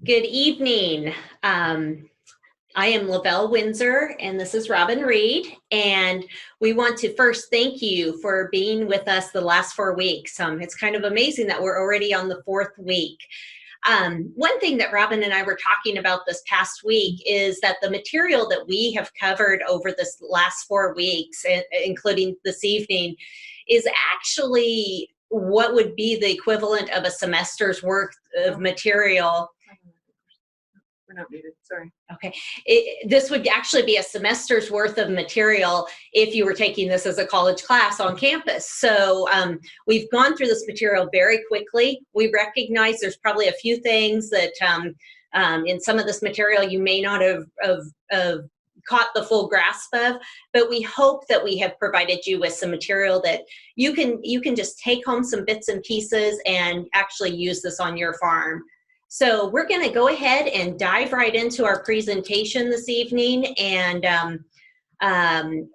Good evening. I am Lavelle Windsor, and this is Robin Reed. And we want to first thank you for being with us the last 4 weeks. It's kind of amazing that we're already on the 4th week. One thing that Robin and I were talking about this past week is that the material that we have covered over this last 4 weeks, including this evening, is actually what would be the equivalent of a semester's worth of material. We're not muted, sorry. Okay, this would actually be a semester's worth of material if you were taking this as a college class on campus. So we've gone through this material very quickly. We recognize there's probably a few things that in some of this material you may not have caught the full grasp of, but we hope that we have provided you with some material that you can just take home some bits and pieces and actually use this on your farm. So we're going to go ahead and dive right into our presentation this evening, and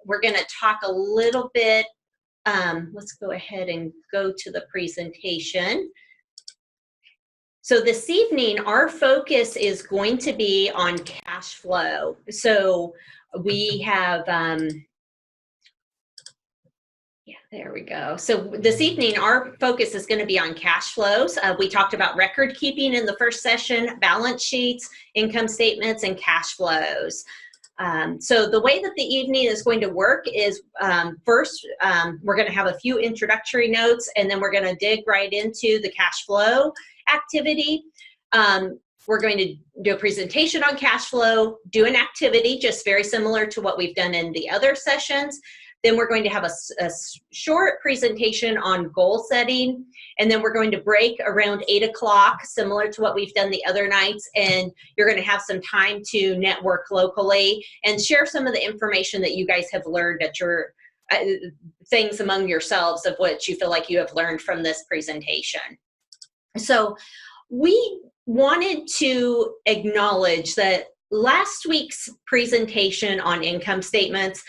we're going to talk a little bit. Let's go ahead and go to the presentation. So this evening, our focus is going to be on cash flow. So we have, there we go. So this evening, our focus is going to be on cash flows. We talked about record keeping in the first session, balance sheets, income statements, and cash flows. So the way that the evening is going to work is first, we're going to have a few introductory notes, and then we're going to dig right into the cash flow activity. We're going to do a presentation on cash flow, do an activity just very similar to what we've done in the other sessions. Then we're going to have a short presentation on goal setting, and then we're going to break around 8 o'clock, similar to what we've done the other nights, and you're going to have some time to network locally and share some of the information that you guys have learned at your things among yourselves of what you feel like you have learned from this presentation. So we wanted to acknowledge that last week's presentation on income statements,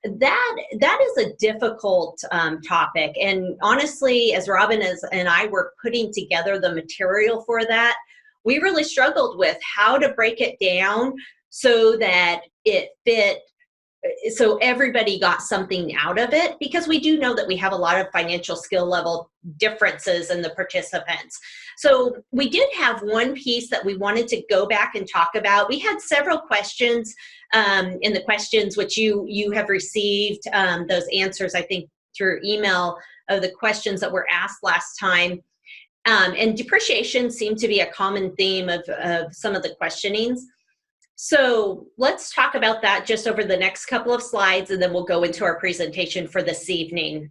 that is a difficult topic. And honestly, as Robin and I were putting together the material for that, we really struggled with how to break it down so that it fit, so everybody got something out of it, because we do know that we have a lot of financial skill level differences in the participants. So we did have one piece that we wanted to go back and talk about. We had several questions in the questions which you have received those answers, I think, through email of the questions that were asked last time. And depreciation seemed to be a common theme of some of the questionings. So let's talk about that just over the next couple of slides, and then we'll go into our presentation for this evening.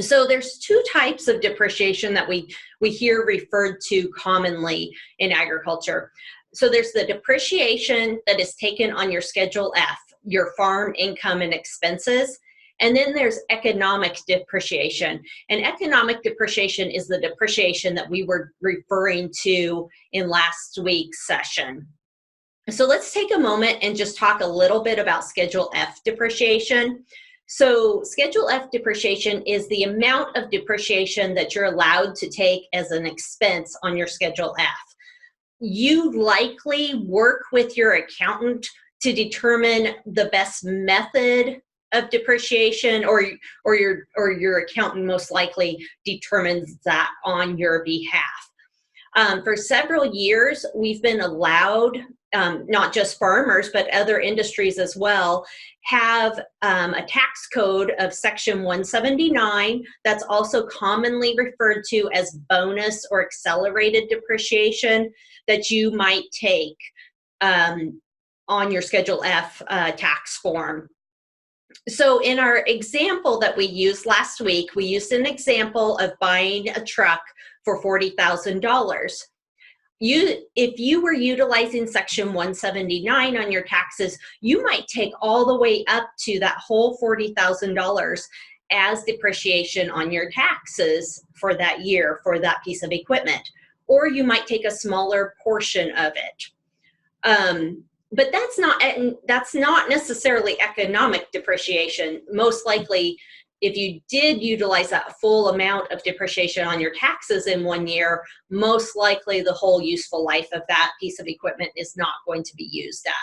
So there's two types of depreciation that we hear referred to commonly in agriculture. So there's the depreciation that is taken on your Schedule F, your farm income and expenses. And then there's economic depreciation. And economic depreciation is the depreciation that we were referring to in last week's session. So let's take a moment and just talk a little bit about Schedule F depreciation. So Schedule F depreciation is the amount of depreciation that you're allowed to take as an expense on your Schedule F. You likely work with your accountant to determine the best method of depreciation, or your accountant most likely determines that on your behalf. For several years, we've been allowed, not just farmers, but other industries as well, have a tax code of Section 179 that's also commonly referred to as bonus or accelerated depreciation that you might take on your Schedule F tax form. So in our example that we used last week, we used an example of buying a truck for $40,000. If you were utilizing Section 179 on your taxes, you might take all the way up to that whole $40,000 as depreciation on your taxes for that year for that piece of equipment, or you might take a smaller portion of it. But that's not necessarily economic depreciation. Most likely, if you did utilize that full amount of depreciation on your taxes in 1 year, most likely the whole useful life of that piece of equipment is not going to be used up.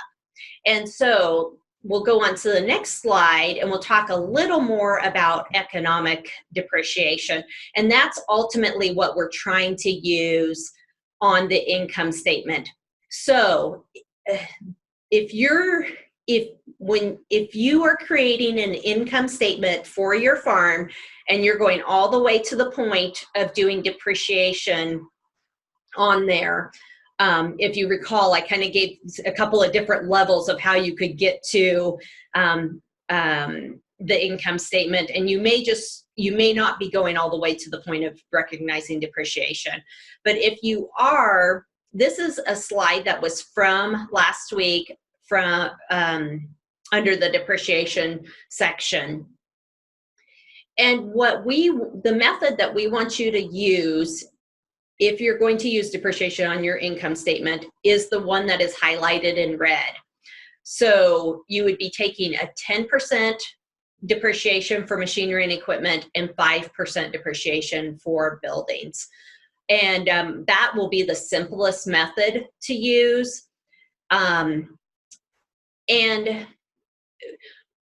And so we'll go on to the next slide and we'll talk a little more about economic depreciation. And that's ultimately what we're trying to use on the income statement. So if you are creating an income statement for your farm and you're going all the way to the point of doing depreciation on there, if you recall, I kind of gave a couple of different levels of how you could get to the income statement, and you may not be going all the way to the point of recognizing depreciation. But if you are, this is a slide that was from last week from under the depreciation section. And the method that we want you to use if you're going to use depreciation on your income statement is the one that is highlighted in red. So you would be taking a 10% depreciation for machinery and equipment and 5% depreciation for buildings. And that will be the simplest method to use. And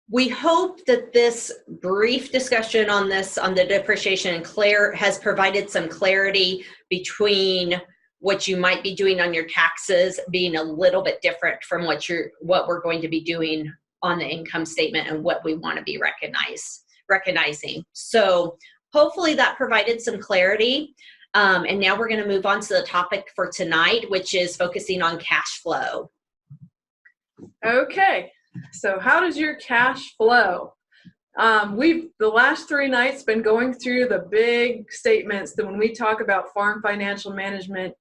we hope that this brief discussion on the depreciation and has provided some clarity between what you might be doing on your taxes being a little bit different from what we're going to be doing on the income statement and what we want to be recognizing. So hopefully that provided some clarity. And now we're going to move on to the topic for tonight, which is focusing on cash flow. Okay, so how does your cash flow? We've the last 3 nights been going through the big statements that when we talk about farm financial management,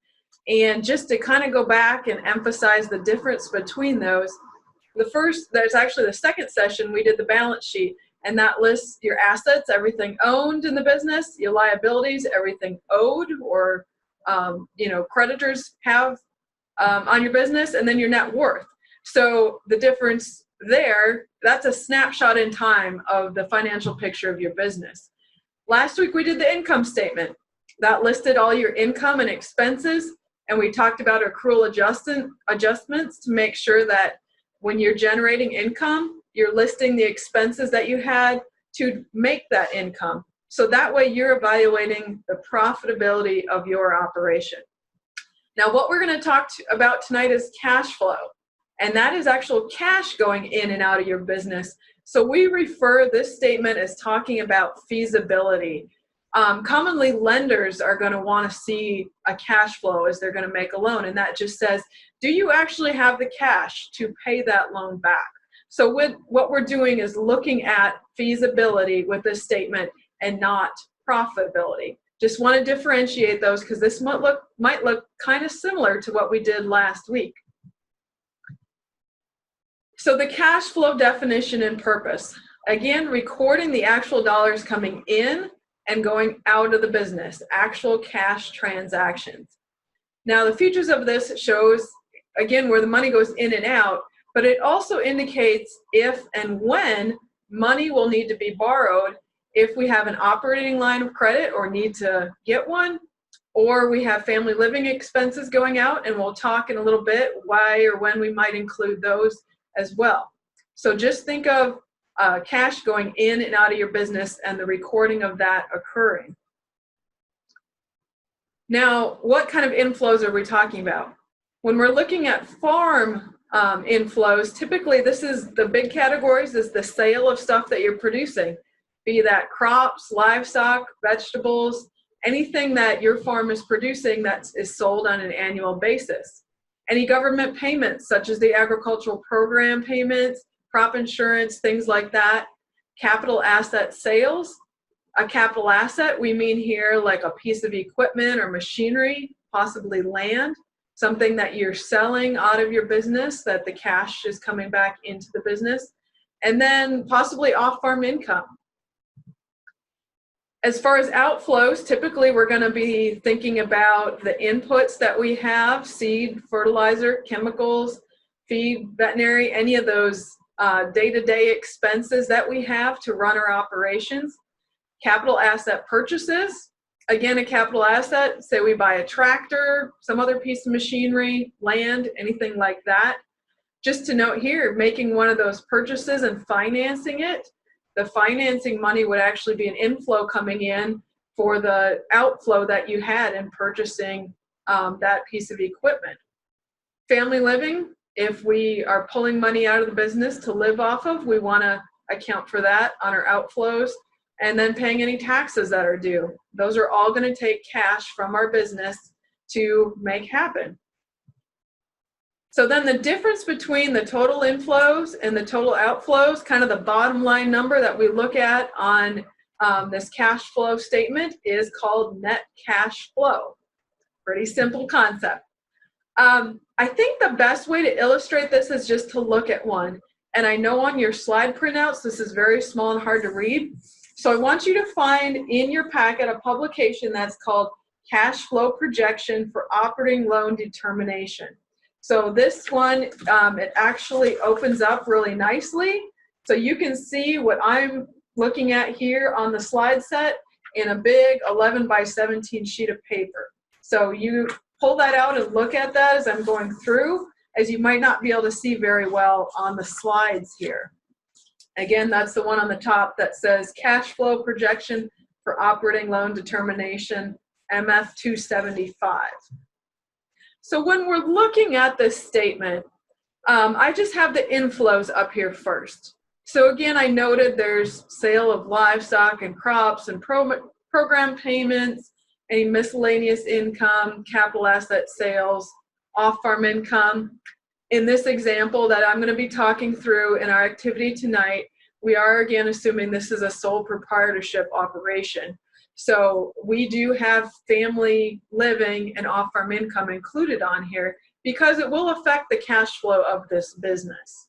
and just to kind of go back and emphasize the difference between those. There's actually the second session, we did the balance sheet, and that lists your assets, everything owned in the business, your liabilities, everything owed or creditors have on your business, and then your net worth. So the difference there, that's a snapshot in time of the financial picture of your business. Last week we did the income statement. That listed all your income and expenses, and we talked about accrual adjustments to make sure that when you're generating income, you're listing the expenses that you had to make that income. So that way you're evaluating the profitability of your operation. Now what we're going to talk about tonight is cash flow. And that is actual cash going in and out of your business. So we refer this statement as talking about feasibility. Commonly, lenders are going to want to see a cash flow as they're going to make a loan. And that just says, do you actually have the cash to pay that loan back? So what we're doing is looking at feasibility with this statement and not profitability. Just want to differentiate those because this might look kind of similar to what we did last week. So the cash flow definition and purpose. Again, recording the actual dollars coming in and going out of the business, actual cash transactions. Now the features of this shows, again, where the money goes in and out, but it also indicates if and when money will need to be borrowed if we have an operating line of credit or need to get one, or we have family living expenses going out, and we'll talk in a little bit why or when we might include those as well. So just think of cash going in and out of your business and the recording of that occurring. Now, what kind of inflows are we talking about? When we're looking at farm inflows, typically this is the big categories is the sale of stuff that you're producing, be that crops, livestock, vegetables, anything that your farm is producing that is sold on an annual basis. Any government payments, such as the agricultural program payments, crop insurance, things like that. Capital asset sales. A capital asset, we mean here like a piece of equipment or machinery, possibly land, something that you're selling out of your business that the cash is coming back into the business. And then possibly off-farm income. As far as outflows, typically we're going to be thinking about the inputs that we have, seed, fertilizer, chemicals, feed, veterinary, any of those day-to-day expenses that we have to run our operations. Capital asset purchases. Again, a capital asset, say we buy a tractor, some other piece of machinery, land, anything like that. Just to note here, making one of those purchases and financing it, the financing money would actually be an inflow coming in for the outflow that you had in purchasing that piece of equipment. Family living, if we are pulling money out of the business to live off of, we want to account for that on our outflows. And then paying any taxes that are due. Those are all going to take cash from our business to make happen. So then the difference between the total inflows and the total outflows, kind of the bottom line number that we look at on this cash flow statement, is called net cash flow. Pretty simple concept. I think the best way to illustrate this is just to look at one. And I know on your slide printouts, this is very small and hard to read. So I want you to find in your packet a publication that's called Cash Flow Projection for Operating Loan Determination. So this one, it actually opens up really nicely. So you can see what I'm looking at here on the slide set in a big 11 by 17 sheet of paper. So you pull that out and look at that as I'm going through, as you might not be able to see very well on the slides here. Again, that's the one on the top that says Cash Flow Projection for Operating Loan Determination, MF 275. So when we're looking at this statement, I just have the inflows up here first. So again, I noted there's sale of livestock and crops and program payments, any miscellaneous income, capital asset sales, off-farm income. In this example that I'm going to be talking through in our activity tonight, we are again assuming this is a sole proprietorship operation. So we do have family living and off-farm income included on here because it will affect the cash flow of this business.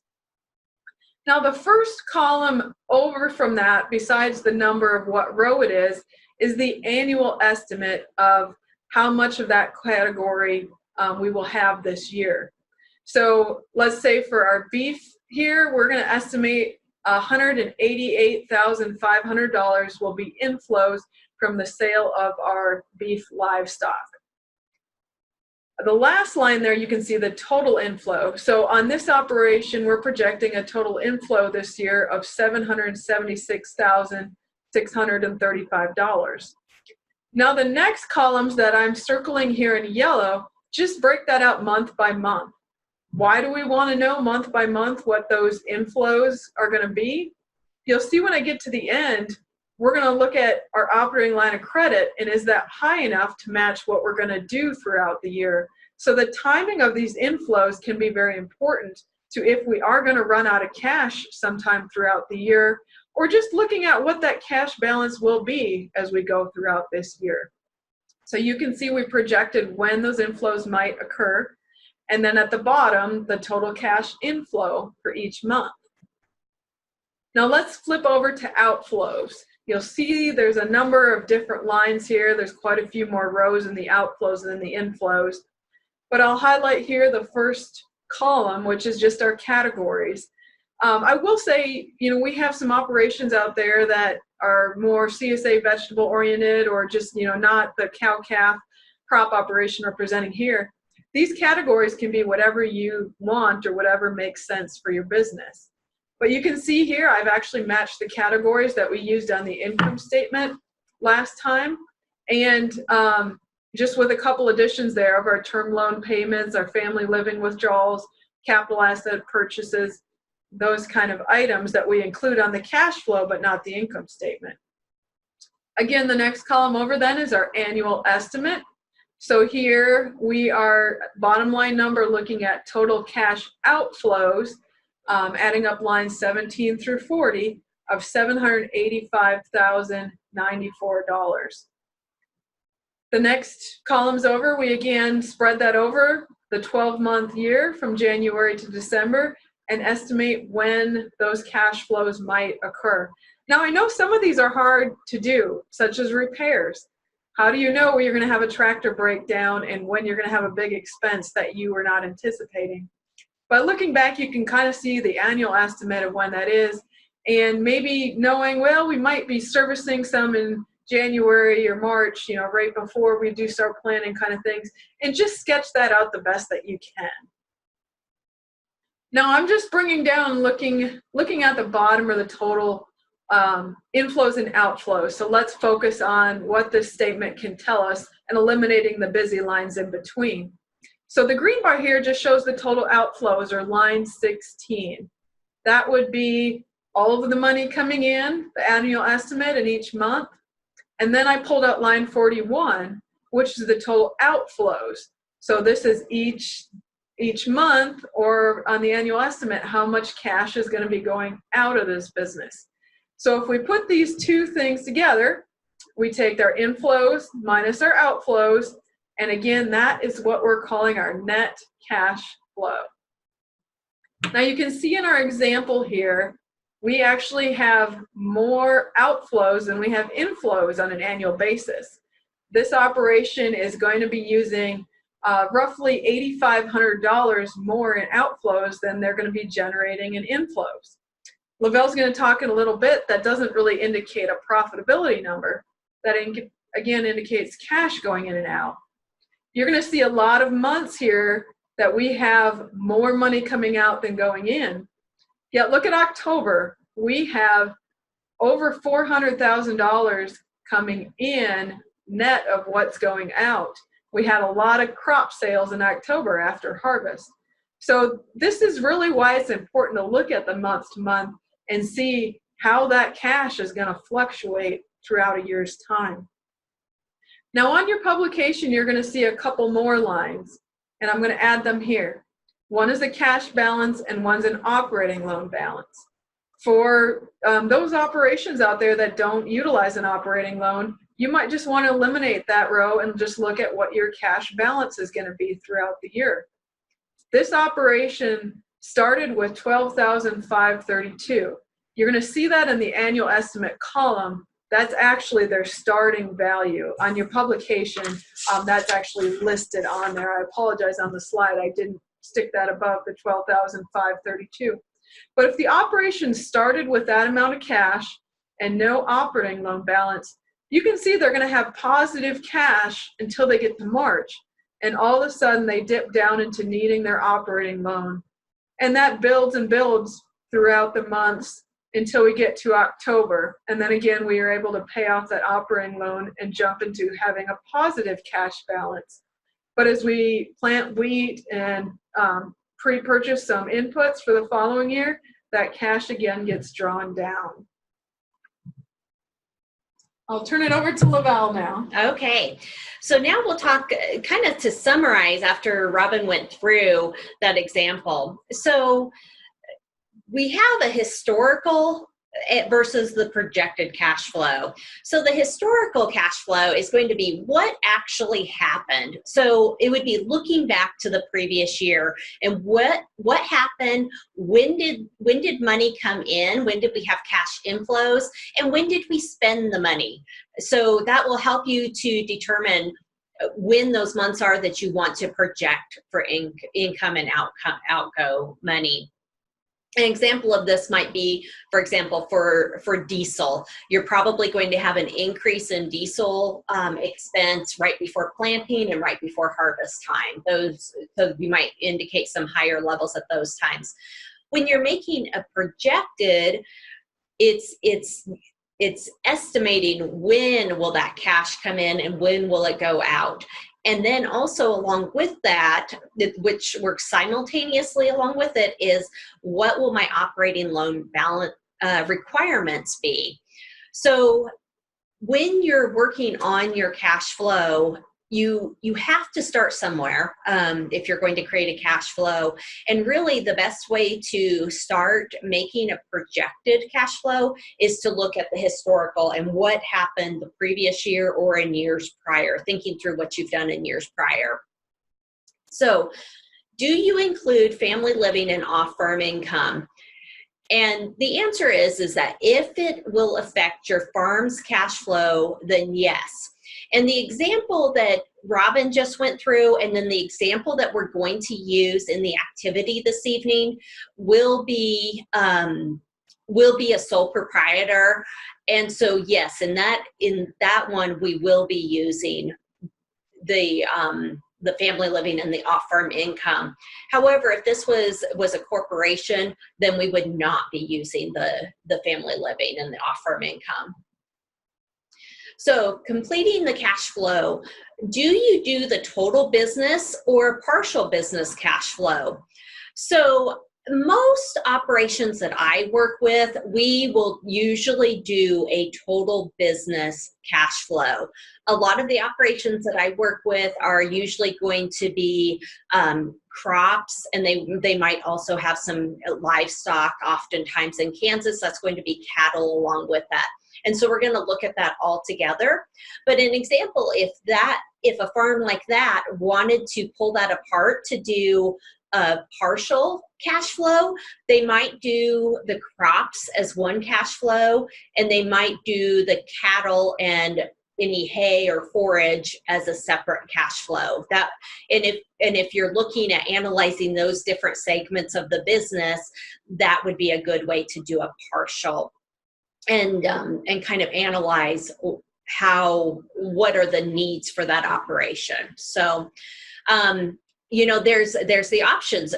Now the first column over from that, besides the number of what row it is the annual estimate of how much of that category we will have this year. So let's say for our beef here, we're going to estimate $188,500 will be inflows from the sale of our beef livestock. The last line there, you can see the total inflow. So on this operation, we're projecting a total inflow this year of $776,635. Now the next columns that I'm circling here in yellow, just break that out month by month. Why do we want to know month by month what those inflows are going to be? You'll see when I get to the end, we're going to look at our operating line of credit and is that high enough to match what we're going to do throughout the year. So the timing of these inflows can be very important to if we are going to run out of cash sometime throughout the year, or just looking at what that cash balance will be as we go throughout this year. So you can see we projected when those inflows might occur. And then at the bottom, the total cash inflow for each month. Now let's flip over to outflows. You'll see there's a number of different lines here. There's quite a few more rows in the outflows than the inflows. But I'll highlight here the first column, which is just our categories. I will say, we have some operations out there that are more CSA vegetable oriented or just, not the cow-calf crop operation representing here. These categories can be whatever you want or whatever makes sense for your business. But you can see here, I've actually matched the categories that we used on the income statement last time. And just with a couple additions there of our term loan payments, our family living withdrawals, capital asset purchases, those kind of items that we include on the cash flow, but not the income statement. Again, the next column over then is our annual estimate. So here we are, bottom line number, looking at total cash outflows, adding up lines 17 through 40 of $785,094. The next columns over, we again spread that over the 12-month year from January to December and estimate when those cash flows might occur. Now I know some of these are hard to do, such as repairs. How do you know when you're going to have a tractor breakdown and when you're going to have a big expense that you were not anticipating? By looking back, you can kind of see the annual estimate of when that is, and maybe knowing, well, we might be servicing some in January or March, right before we do start planning kind of things, and just sketch that out the best that you can. Now I'm just bringing down, looking at the bottom of the total inflows and outflows. So let's focus on what this statement can tell us and eliminating the busy lines in between. So the green bar here just shows the total outflows, or line 16. That would be all of the money coming in, the annual estimate in each month. And then I pulled out line 41, which is the total outflows. So this is each month, or on the annual estimate, how much cash is going to be going out of this business. So if we put these two things together, we take our inflows minus our outflows, and again, that is what we're calling our net cash flow. Now you can see in our example here, we actually have more outflows than we have inflows on an annual basis. This operation is going to be using roughly $8,500 more in outflows than they're going to be generating in inflows. Lavelle's going to talk in a little bit. That doesn't really indicate a profitability number. That again indicates cash going in and out. You're going to see a lot of months here that we have more money coming out than going in. Yet look at October. We have over $400,000 coming in net of what's going out. We had a lot of crop sales in October after harvest. So this is really why it's important to look at the month to month and see how that cash is going to fluctuate throughout a year's time. Now on your publication, you're going to see a couple more lines, and I'm going to add them here. One is a cash balance and one's an operating loan balance. For those operations out there that don't utilize an operating loan, you might just want to eliminate that row and just look at what your cash balance is going to be throughout the year. This operation started with $12,532. You're going to see that in the annual estimate column. That's actually their starting value. On your publication, that's actually listed on there. I apologize, on the slide I didn't stick that above the $12,532. But if the operation started with that amount of cash and no operating loan balance, you can see they're going to have positive cash until they get to March. And all of a sudden they dip down into needing their operating loan. And that builds and builds throughout the months until we get to October. And then again, we are able to pay off that operating loan and jump into having a positive cash balance. But as we plant wheat and pre-purchase some inputs for the following year, that cash again gets drawn down. I'll turn it over to Lavelle now. Okay, so now we'll talk kind of to summarize after Robin went through that example. So we have a historical versus the projected cash flow. So the historical cash flow is going to be what actually happened. So it would be looking back to the previous year and what happened, when did money come in, when did we have cash inflows, and when did we spend the money. So that will help you to determine when those months are that you want to project for income and outgo money. An example of this might be, for example, for diesel. You're probably going to have an increase in diesel expense right before planting and right before harvest time. So you might indicate some higher levels at those times. When you're making a projected, it's estimating when will that cash come in and when will it go out. And then also along with that, which works simultaneously along with it, is what will my operating loan balance requirements be? So when you're working on your cash flow, you have to start somewhere if you're going to create a cash flow. And really the best way to start making a projected cash flow is to look at the historical and what happened the previous year or in years prior, thinking through what you've done in years prior. So do you include family living and off-farm income? And the answer is that if it will affect your farm's cash flow, then yes. And the example that Robin just went through, and then the example that we're going to use in the activity this evening will be a sole proprietor. And so yes, in that one we will be using the family living and the off-farm income. However, if this was a corporation, then we would not be using the family living and the off-farm income. So completing the cash flow, do you do the total business or partial business cash flow? So most operations that I work with, we will usually do a total business cash flow. A lot of the operations that I work with are usually going to be crops, and they might also have some livestock. Oftentimes in Kansas, that's going to be cattle along with that. And so we're going to look at that all together. But an example, if a farm like that wanted to pull that apart to do a partial cash flow, they might do the crops as one cash flow, and they might do the cattle and any hay or forage as a separate cash flow. And if you're looking at analyzing those different segments of the business, that would be a good way to do a partial and kind of analyze what are the needs for that operation. So there's the options.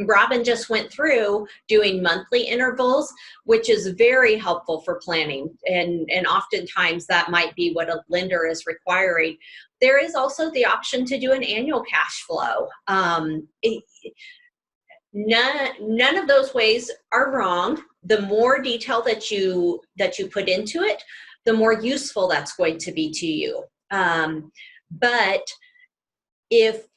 Robin just went through doing monthly intervals, which is very helpful for planning. And oftentimes that might be what a lender is requiring. There is also the option to do an annual cash flow. None of those ways are wrong. The more detail that you put into it, the more useful that's going to be to you. But if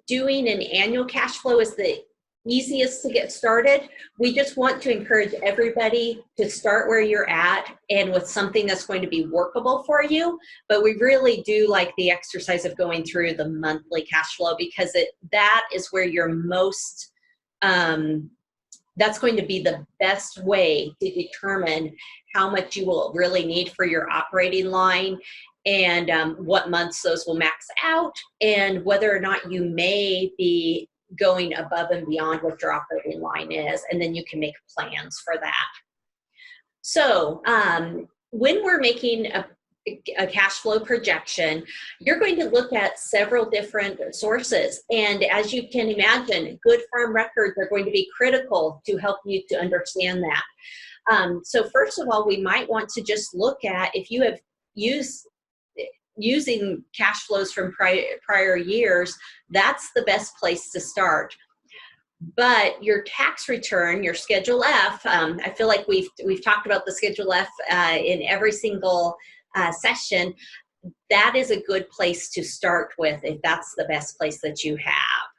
doing an annual cash flow is the easiest to get started, we just want to encourage everybody to start where you're at and with something that's going to be workable for you. But we really do like the exercise of going through the monthly cash flow, because that is where you're most, that's going to be the best way to determine how much you will really need for your operating line, and what months those will max out, and whether or not you may be going above and beyond what your operating line is, and then you can make plans for that. So when we're making a cash flow projection, you're going to look at several different sources. And as you can imagine, good farm records are going to be critical to help you to understand that. So first of all, we might want to just look at, if you have using cash flows from prior years, that's the best place to start. But your tax return, your Schedule F, I feel like we've talked about the Schedule F in every single session. That is a good place to start with if that's the best place that you have.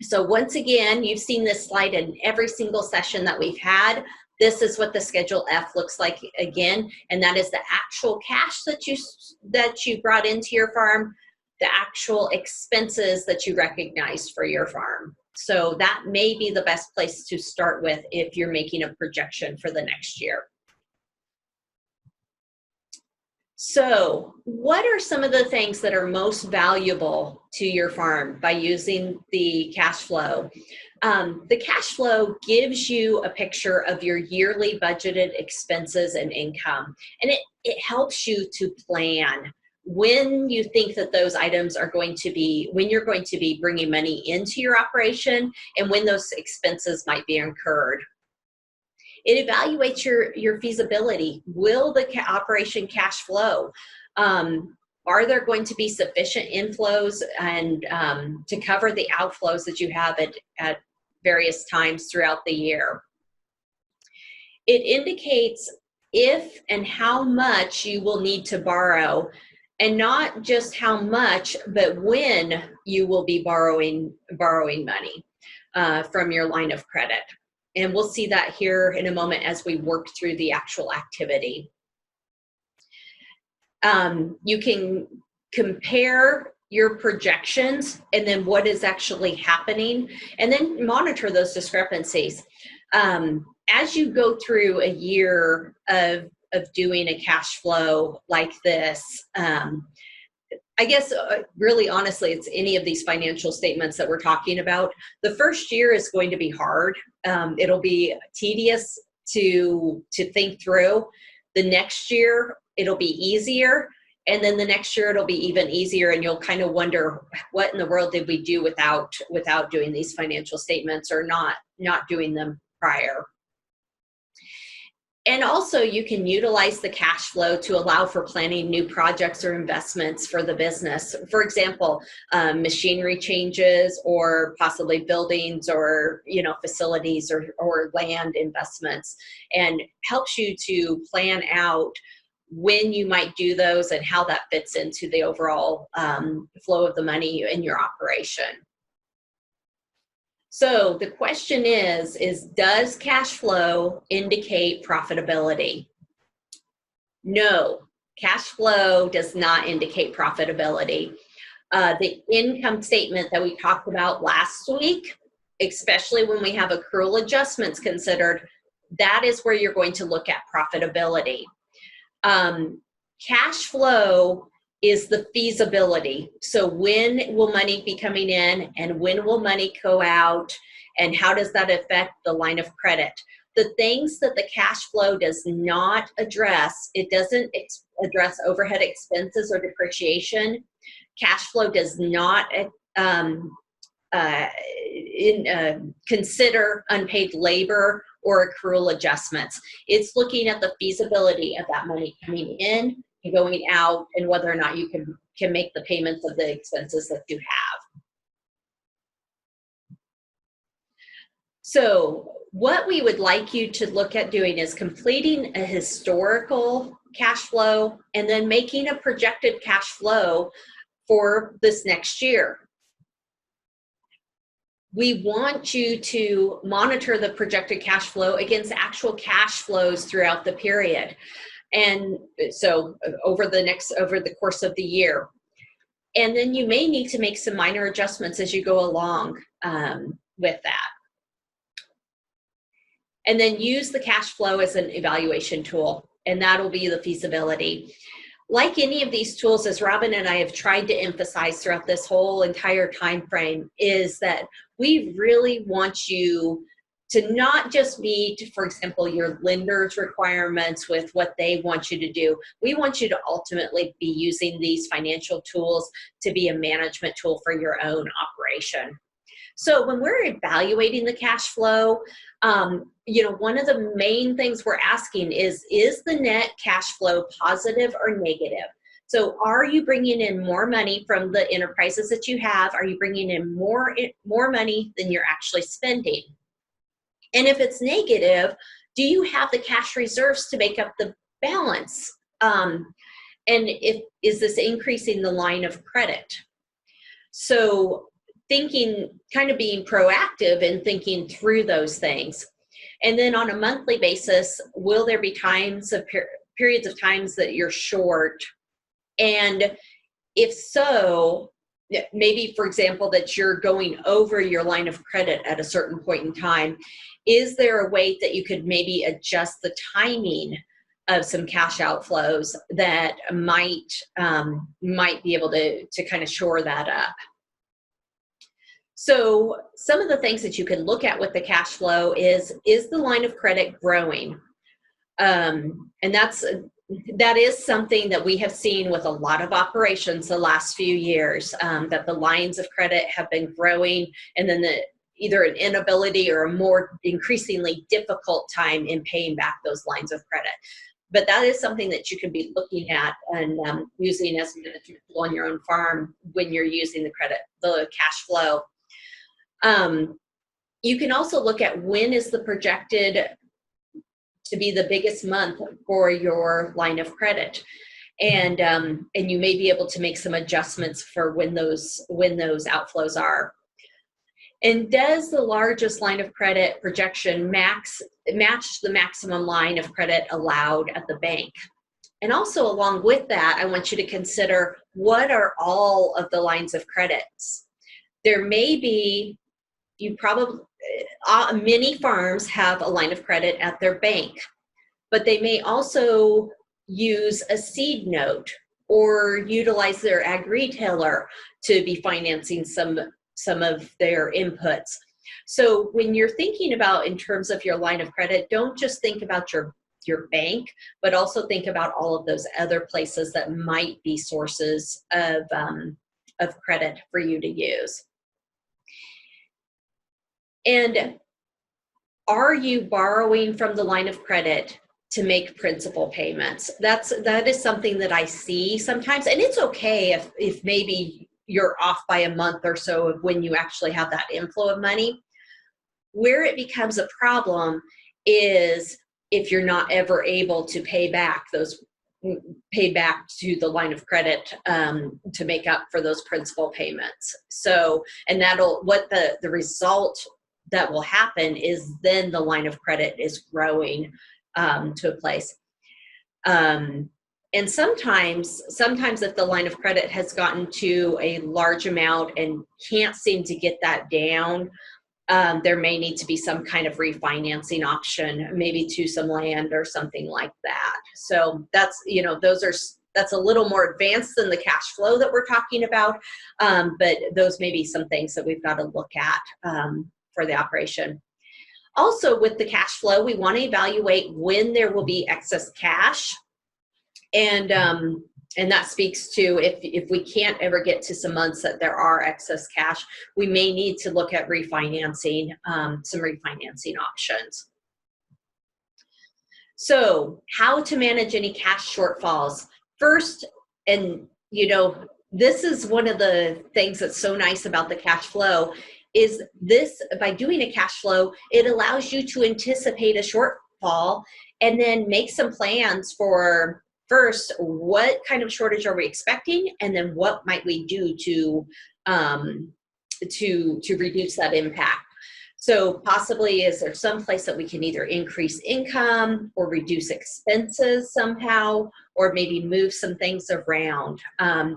So once again, you've seen this slide in every single session that we've had. This is what the Schedule F looks like again, and that is the actual cash that you brought into your farm, the actual expenses that you recognized for your farm. So that may be the best place to start with if you're making a projection for the next year. So what are some of the things that are most valuable to your farm by using the cash flow? The cash flow gives you a picture of your yearly budgeted expenses and income, and it helps you to plan when you think that those items are going to be, when you're going to be bringing money into your operation, and when those expenses might be incurred. It evaluates your feasibility. Will the operation cash flow? Are there going to be sufficient inflows and to cover the outflows that you have at various times throughout the year? It indicates if and how much you will need to borrow, and not just how much, but when you will be borrowing money from your line of credit. And we'll see that here in a moment as we work through the actual activity. You can compare your projections and then what is actually happening, and then monitor those discrepancies. As you go through a year of doing a cash flow like this, I guess really honestly, it's any of these financial statements that we're talking about. The first year is going to be hard. It'll be tedious to think through. The next year, it'll be easier. And then the next year, it'll be even easier. And you'll kind of wonder, what in the world did we do without doing these financial statements, or not doing them prior? And also, you can utilize the cash flow to allow for planning new projects or investments for the business. For example, machinery changes, or possibly buildings, or facilities, or land investments, and helps you to plan out when you might do those and how that fits into the overall flow of the money in your operation. So the question is does cash flow indicate profitability? No, cash flow does not indicate profitability. The income statement that we talked about last week, especially when we have accrual adjustments considered, that is where you're going to look at profitability. Cash flow is the feasibility. So when will money be coming in, and when will money go out, and how does that affect the line of credit? The things that the cash flow does not address, it doesn't address overhead expenses or depreciation. Cash flow does not consider unpaid labor or accrual adjustments. It's looking at the feasibility of that money coming in and going out, and whether or not you can make the payments of the expenses that you have. So what we would like you to look at doing is completing a historical cash flow, and then making a projected cash flow for this next year. We want you to monitor the projected cash flow against actual cash flows throughout the period. And so over the course of the year. And then you may need to make some minor adjustments as you go along with that. And then use the cash flow as an evaluation tool, and that'll be the feasibility. Like any of these tools, as Robin and I have tried to emphasize throughout this whole entire time frame, is that we really want you to not just meet, for example, your lender's requirements with what they want you to do. We want you to ultimately be using these financial tools to be a management tool for your own operation. So when we're evaluating the cash flow, one of the main things we're asking is the net cash flow positive or negative? So are you bringing in more money from the enterprises that you have? Are you bringing in more money than you're actually spending? And if it's negative, do you have the cash reserves to make up the balance? And is this increasing the line of credit? So kind of being proactive and thinking through those things. And then on a monthly basis, will there be periods of times that you're short? And if so, maybe, for example, that you're going over your line of credit at a certain point in time, is there a way that you could maybe adjust the timing of some cash outflows that might be able to kind of shore that up? So some of the things that you can look at with the cash flow is the line of credit growing? And that is something that we have seen with a lot of operations the last few years, that the lines of credit have been growing, and then either an inability or a more increasingly difficult time in paying back those lines of credit. But that is something that you can be looking at and using as a management tool on your own farm when you're using the cash flow. You can also look at when is the projected to be the biggest month for your line of credit, and you may be able to make some adjustments for when those outflows are. And does the largest line of credit projection match the maximum line of credit allowed at the bank? And also along with that, I want you to consider, what are all of the lines of credits? There may be, many farms have a line of credit at their bank, but they may also use a seed note or utilize their ag retailer to be financing some of their inputs. So when you're thinking about in terms of your line of credit, don't just think about your bank, but also think about all of those other places that might be sources of credit for you to use. And are you borrowing from the line of credit to make principal payments? That is something that I see sometimes, and it's okay if maybe you're off by a month or so of when you actually have that inflow of money. Where it becomes a problem is if you're not ever able to pay back to the line of credit to make up for those principal payments. So, and what the result that will happen is then the line of credit is growing to a place. And sometimes if the line of credit has gotten to a large amount and can't seem to get that down, there may need to be some kind of refinancing option, maybe to some land or something like that. So that's a little more advanced than the cash flow that we're talking about, but those may be some things that we've got to look at for the operation. Also, with the cash flow, we want to evaluate when there will be excess cash, and that speaks to if we can't ever get to some months that there are excess cash, we may need to look at refinancing, some refinancing options. So how to manage any cash shortfalls? First, and this is one of the things that's so nice about the cash flow, is this, by doing a cash flow, it allows you to anticipate a shortfall and then make some plans for, first, what kind of shortage are we expecting, and then what might we do to reduce that impact. So possibly, is there some place that we can either increase income or reduce expenses somehow, or maybe move some things around?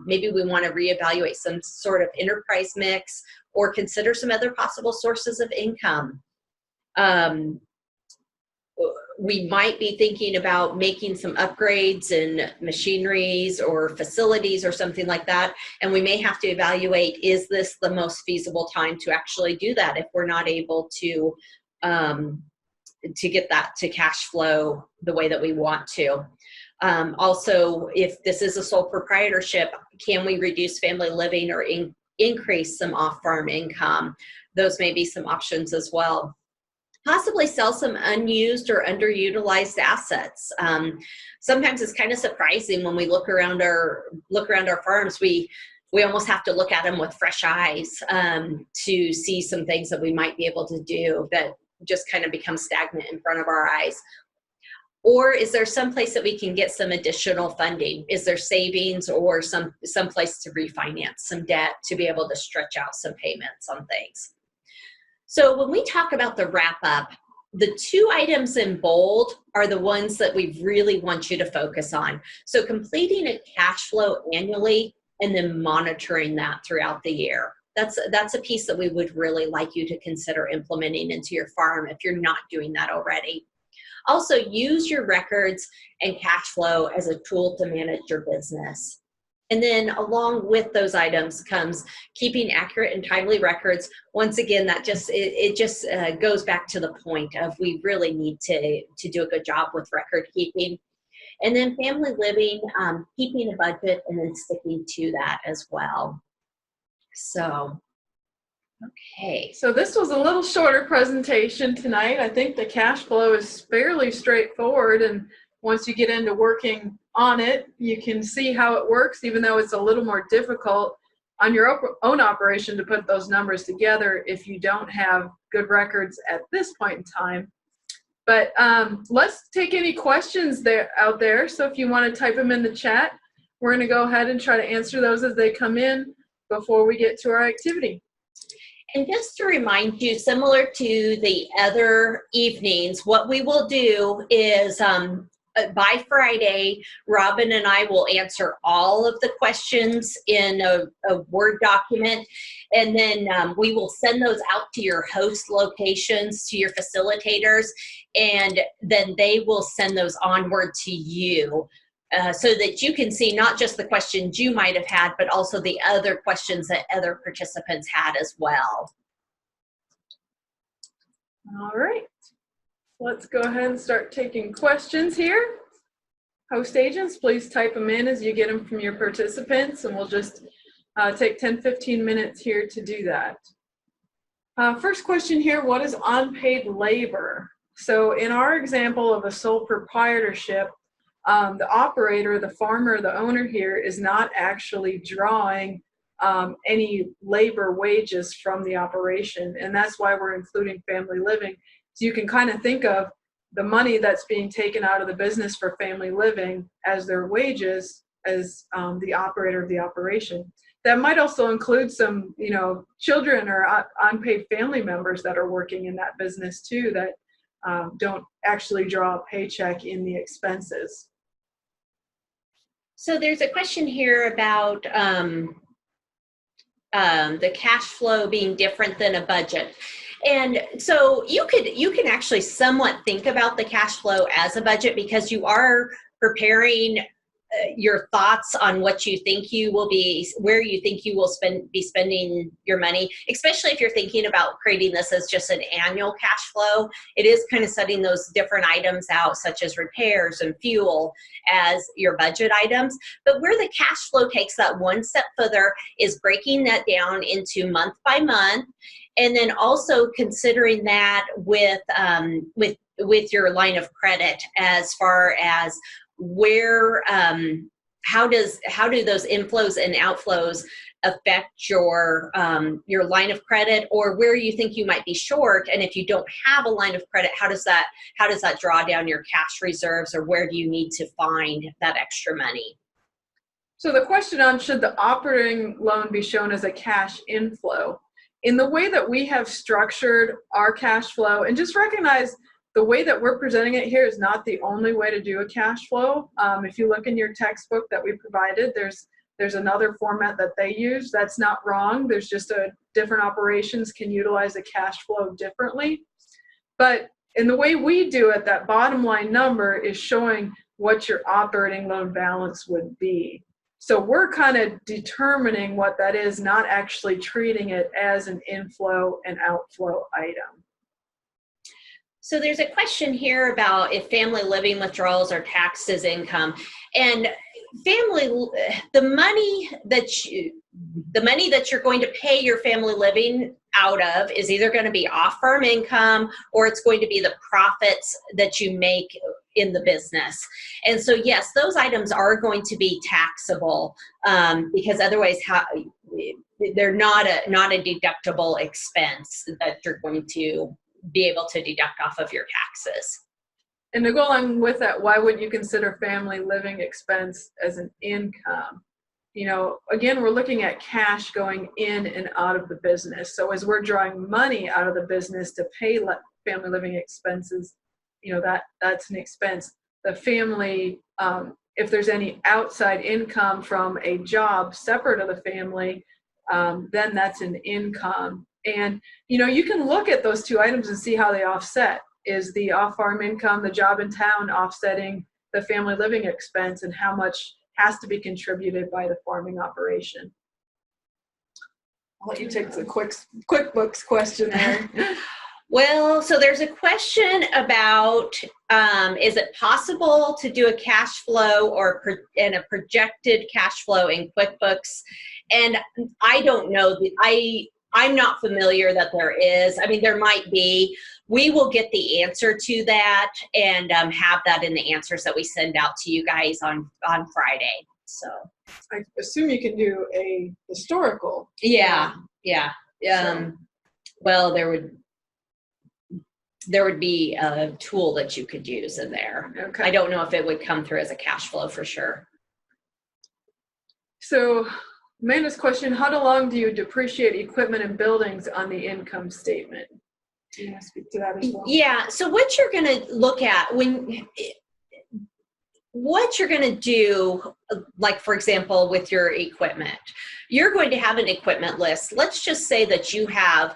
Maybe we want to reevaluate some sort of enterprise mix or consider some other possible sources of income. We might be thinking about making some upgrades in machineries or facilities or something like that, and we may have to evaluate, is this the most feasible time to actually do that if we're not able to get that to cash flow the way that we want to. Also, if this is a sole proprietorship, can we reduce family living or increase some off-farm income? Those may be some options as well. Possibly sell some unused or underutilized assets. Sometimes it's kind of surprising when we look around our farms. We almost have to look at them with fresh eyes to see some things that we might be able to do that just kind of become stagnant in front of our eyes. Or is there some place that we can get some additional funding? Is there savings or some place to refinance some debt to be able to stretch out some payments on things? So when we talk about the wrap up, the two items in bold are the ones that we really want you to focus on. So completing a cash flow annually and then monitoring that throughout the year. That's a piece that we would really like you to consider implementing into your farm if you're not doing that already. Also, use your records and cash flow as a tool to manage your business. And then along with those items comes keeping accurate and timely records. Once again, that just goes back to the point of we really need to do a good job with record keeping. And then family living, keeping a budget and then sticking to that as well. So, okay. So this was a little shorter presentation tonight. I think the cash flow is fairly straightforward, and once you get into working on it, you can see how it works, even though it's a little more difficult on your own operation to put those numbers together if you don't have good records at this point in time. But let's take any questions out there. So if you want to type them in the chat, we're going to go ahead and try to answer those as they come in before we get to our activity. And just to remind you, similar to the other evenings, what we will do is by Friday, Robin and I will answer all of the questions in a Word document, and then we will send those out to your host locations, to your facilitators, and then they will send those onward to you so that you can see not just the questions you might have had, but also the other questions that other participants had as well. All right, let's go ahead and start taking questions here. Host agents, please type them in as you get them from your participants, and we'll just take 10-15 minutes here to do that. First question here, what is unpaid labor? So in our example of a sole proprietorship, the operator, the farmer, the owner here is not actually drawing any labor wages from the operation. And that's why we're including family living. So you can kind of think of the money that's being taken out of the business for family living as their wages as the operator of the operation. That might also include some, children or unpaid family members that are working in that business too that don't actually draw a paycheck in the expenses. So there's a question here about the cash flow being different than a budget. And so you can actually somewhat think about the cash flow as a budget because you are preparing your thoughts on what you think you will be, where you think you will be spending your money, especially if you're thinking about creating this as just an annual cash flow. It is kind of setting those different items out, such as repairs and fuel, as your budget items. But where the cash flow takes that one step further is breaking that down into month by month, and then also considering that with your line of credit as far as where how do those inflows and outflows affect your line of credit, or where you think you might be short, and if you don't have a line of credit, how does that draw down your cash reserves, or where do you need to find that extra money? So the question on should the operating loan be shown as a cash inflow, in the way that we have structured our cash flow, and just recognize the way that we're presenting it here is not the only way to do a cash flow. If you look in your textbook that we provided, there's another format that they use. That's not wrong. There's just different operations can utilize a cash flow differently. But in the way we do it, that bottom line number is showing what your operating loan balance would be. So we're kind of determining what that is, not actually treating it as an inflow and outflow item. So there's a question here about if family living withdrawals are taxed as income, and the money that you're going to pay your family living out of is either going to be off firm income, or it's going to be the profits that you make in the business. And so yes, those items are going to be taxable because otherwise they're not a deductible expense that you're going to be able to deduct off of your taxes. And to go along with that, why would you consider family living expense as an income? Again, we're looking at cash going in and out of the business. So as we're drawing money out of the business to pay family living expenses, that's an expense. The family, if there's any outside income from a job separate of the family, then that's an income. And, you can look at those two items and see how they offset. Is the off-farm income, the job in town, offsetting the family living expense, and how much has to be contributed by the farming operation? I'll let you take the QuickBooks question there. Well, so there's a question about, is it possible to do a cash flow and a projected cash flow in QuickBooks? And I don't know. I'm not familiar that there is. I mean, there might be. We will get the answer to that and have that in the answers that we send out to you guys on Friday. So I assume you can do a historical. Yeah. Well, there would be a tool that you could use in there. Okay. I don't know if it would come through as a cash flow for sure. So Amanda's question, how long do you depreciate equipment and buildings on the income statement? Do you want to speak to that as well? Yeah, so what you're going to look at what you're going to do, like for example, with your equipment, you're going to have an equipment list. Let's just say that you have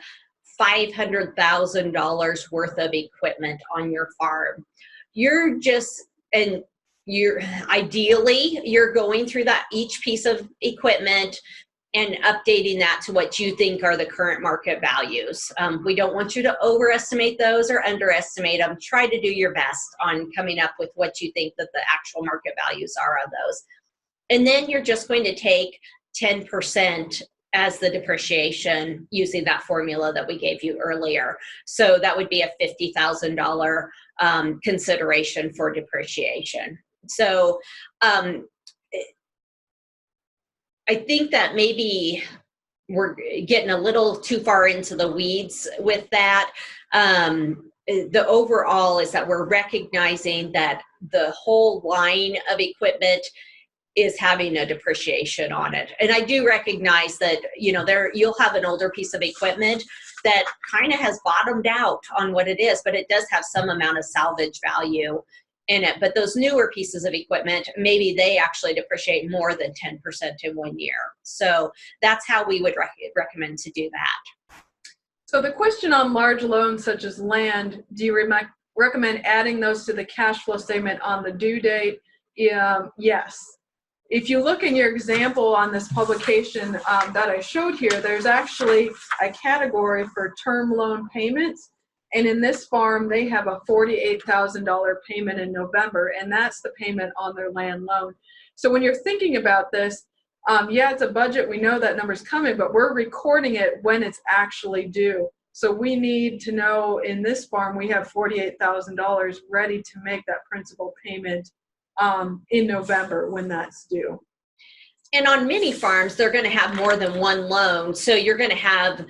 $500,000 worth of equipment on your farm. And you're going through that each piece of equipment and updating that to what you think are the current market values. We don't want you to overestimate those or underestimate them. Try to do your best on coming up with what you think that the actual market values are of those. And then you're just going to take 10% as the depreciation using that formula that we gave you earlier. So that would be a $50,000 consideration for depreciation. So I think that maybe we're getting a little too far into the weeds with that. The overall is that we're recognizing that the whole line of equipment is having a depreciation on it. And I do recognize that, you'll have an older piece of equipment that kind of has bottomed out on what it is, but it does have some amount of salvage value in it. But those newer pieces of equipment, maybe they actually depreciate more than 10% in 1 year. So that's how we would recommend to do that. So the question on large loans such as land, do you recommend adding those to the cash flow statement on the due date? Yes. If you look in your example on this publication that I showed here, there's actually a category for term loan payments. And in this farm, they have a $48,000 payment in November, and that's the payment on their land loan. So when you're thinking about this, it's a budget. We know that number's coming, but we're recording it when it's actually due. So we need to know in this farm, we have $48,000 ready to make that principal payment in November when that's due. And on many farms, they're going to have more than one loan, so you're going to have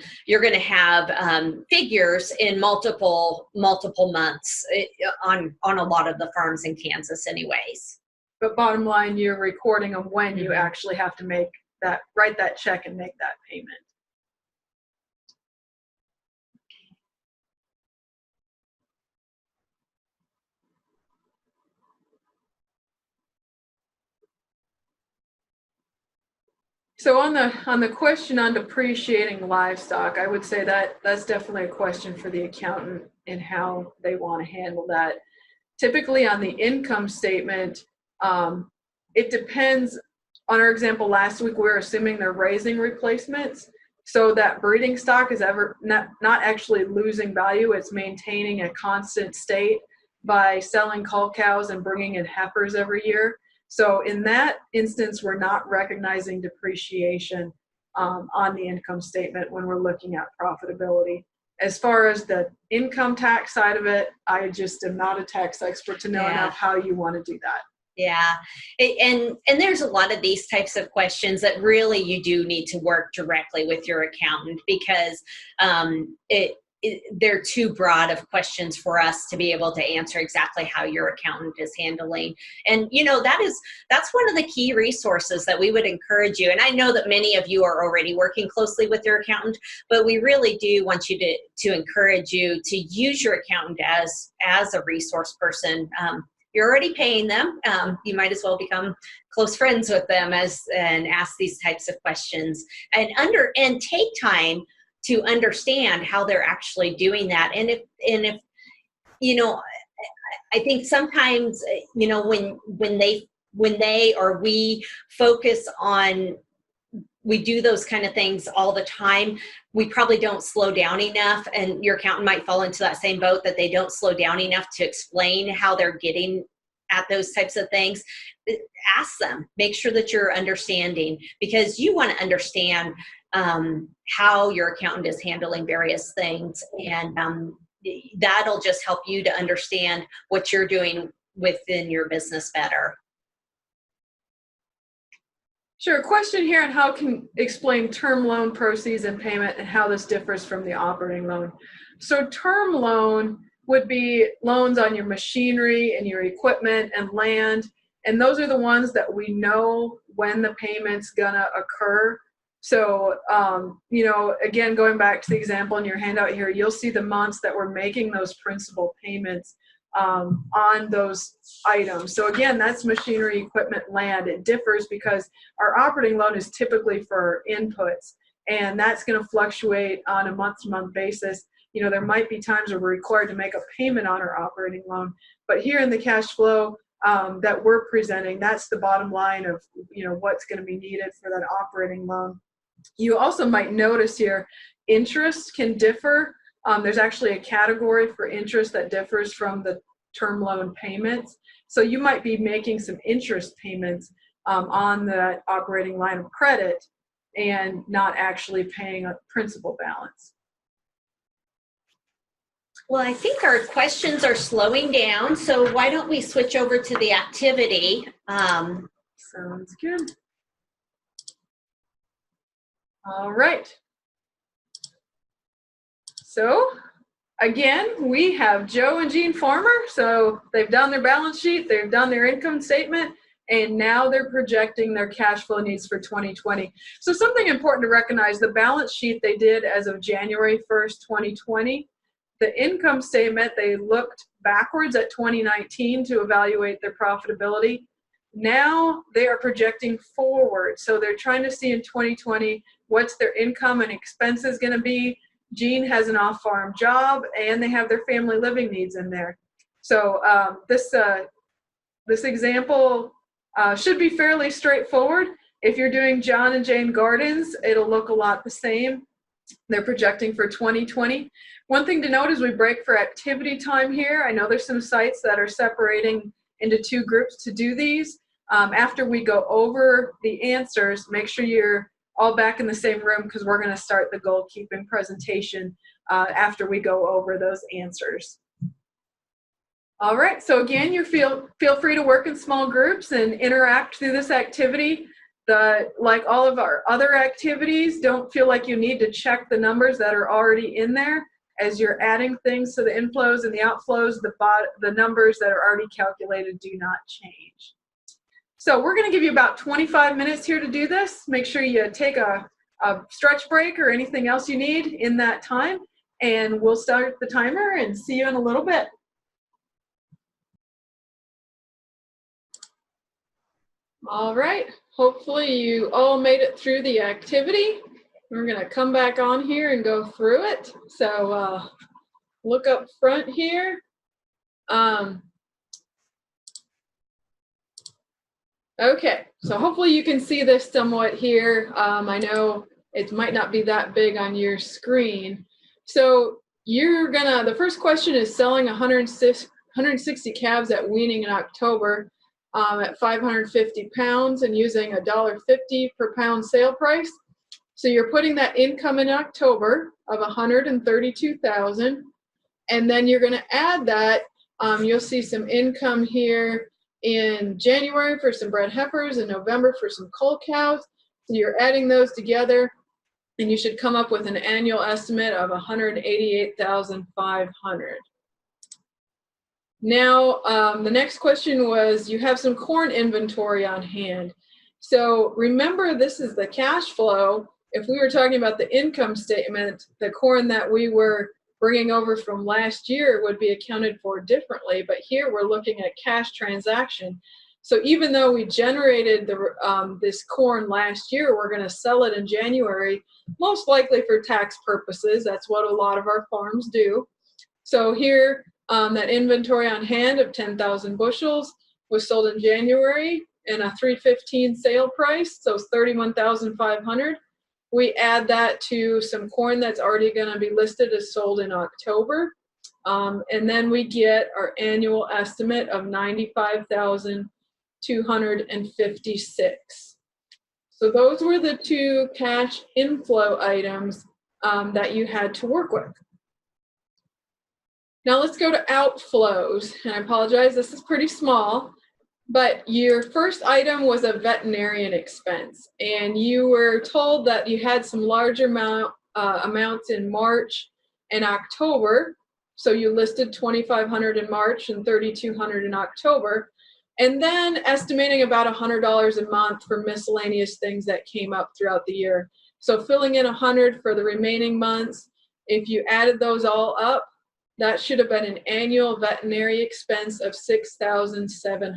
figures in multiple months on a lot of the farms in Kansas, anyways. But bottom line, you're recording them when you actually have to write that check and make that payment. So on the question on depreciating livestock, I would say that that's definitely a question for the accountant and how they want to handle that. Typically on the income statement, it depends. On our example last week, we were assuming they're raising replacements. So that breeding stock is not actually losing value. It's maintaining a constant state by selling cull cows and bringing in heifers every year. So in that instance, we're not recognizing depreciation on the income statement when we're looking at profitability. As far as the income tax side of it, I just am not a tax expert to know enough how you want to do that. Yeah. And there's a lot of these types of questions that really you do need to work directly with your accountant, because they're too broad of questions for us to be able to answer exactly how your accountant is handling. And that's one of the key resources that we would encourage you. And I know that many of you are already working closely with your accountant, but we really do want you to encourage you to use your accountant as a resource person. You're already paying them. You might as well become close friends with them and ask these types of questions and take time to understand how they're actually doing that. And if I think sometimes, when they or we focus on, we do those kind of things all the time, we probably don't slow down enough, and your accountant might fall into that same boat, that they don't slow down enough to explain how they're getting at those types of things. Ask them, make sure that you're understanding, because you want to understand how your accountant is handling various things, and that'll just help you to understand what you're doing within your business better. Sure. Question here on how can explain term loan proceeds and payment and how this differs from the operating loan. So term loan would be loans on your machinery and your equipment and land, and those are the ones that we know when the payment's gonna occur. So, again, going back to the example in your handout here, you'll see the months that we're making those principal payments on those items. So again, that's machinery, equipment, land. It differs because our operating loan is typically for inputs, and that's going to fluctuate on a month-to-month basis. There might be times where we're required to make a payment on our operating loan, but here in the cash flow, that we're presenting. That's the bottom line of, what's going to be needed for that operating loan. You also might notice here, interest can differ. There's actually a category for interest that differs from the term loan payments. So you might be making some interest payments on the operating line of credit and not actually paying a principal balance. Well, I think our questions are slowing down, so why don't we switch over to the activity? Sounds good. All right. So again, we have Joe and Jean Farmer. So they've done their balance sheet, they've done their income statement, and now they're projecting their cash flow needs for 2020. So something important to recognize, the balance sheet they did as of January 1st, 2020. The income statement, they looked backwards at 2019 to evaluate their profitability. Now they are projecting forward. So they're trying to see in 2020 what's their income and expenses going to be. Jean has an off-farm job, and they have their family living needs in there. So this example should be fairly straightforward. If you're doing John and Jane Gardens, it'll look a lot the same. They're projecting for 2020. One thing to note is we break for activity time here. I know there's some sites that are separating into two groups to do these. After we go over the answers, make sure you're all back in the same room because we're going to start the goal keeping presentation after we go over those answers. All right, so again, you feel free to work in small groups and interact through this activity. Like all of our other activities, don't feel like you need to check the numbers that are already in there. As you're adding things to the inflows and the outflows, the numbers that are already calculated do not change. So we're going to give you about 25 minutes here to do this. Make sure you take a stretch break or anything else you need in that time, and we'll start the timer and see you in a little bit. All right, hopefully you all made it through the activity. We're going to come back on here and go through it. So look up front here. Okay, so hopefully you can see this somewhat here. I know it might not be that big on your screen. So the first question is selling 160 calves at weaning in October at 550 pounds and using $1.50 per pound sale price. So you're putting that income in October of $132,000, and then you're going to add that. You'll see some income here in January for some bred heifers, in November for some cull cows. So you're adding those together, and you should come up with an annual estimate of $188,500. Now, the next question was, you have some corn inventory on hand. So remember, this is the cash flow. If we were talking about the income statement, the corn that we were bringing over from last year would be accounted for differently, but here we're looking at cash transaction. So even though we generated this corn last year, we're going to sell it in January, most likely for tax purposes. That's what a lot of our farms do. So here, that inventory on hand of 10,000 bushels was sold in January in a $315 sale price, so it's $31,500. We add that to some corn that's already going to be listed as sold in October. And then we get our annual estimate of $95,256. So those were the two cash inflow items that you had to work with. Now let's go to outflows. And I apologize, this is pretty small. But your first item was a veterinarian expense, and you were told that you had some larger amounts in March and October. So you listed $2,500 in March and $3,200 in October, and then estimating about $100 a month for miscellaneous things that came up throughout the year. So filling in $100 for the remaining months. If you added those all up, that should have been an annual veterinary expense of $6,700.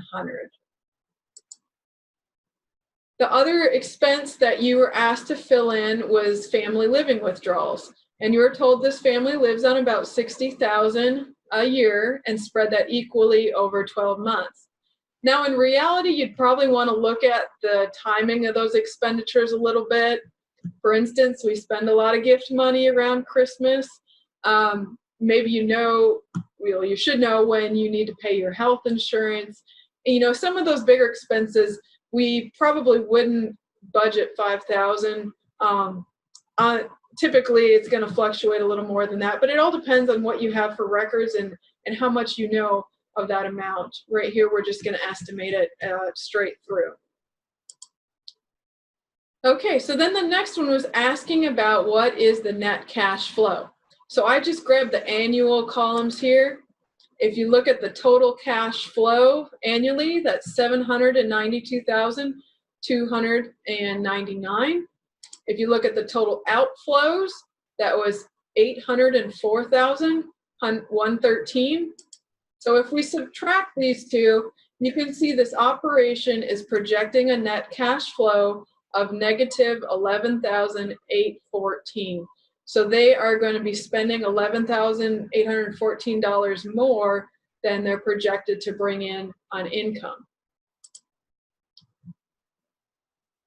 The other expense that you were asked to fill in was family living withdrawals. And you were told this family lives on about $60,000 a year and spread that equally over 12 months. Now, in reality, you'd probably want to look at the timing of those expenditures a little bit. For instance, we spend a lot of gift money around Christmas. Maybe you should know when you need to pay your health insurance. Some of those bigger expenses, we probably wouldn't budget $5,000. Typically, it's going to fluctuate a little more than that, but it all depends on what you have for records and how much you know of that amount. Right here, we're just going to estimate it straight through. Okay, so then the next one was asking about what is the net cash flow. So I just grabbed the annual columns here. If you look at the total cash flow annually, that's $792,299. If you look at the total outflows, that was $804,113. So if we subtract these two, you can see this operation is projecting a net cash flow of negative $11,814. So they are going to be spending $11,814 more than they're projected to bring in on income.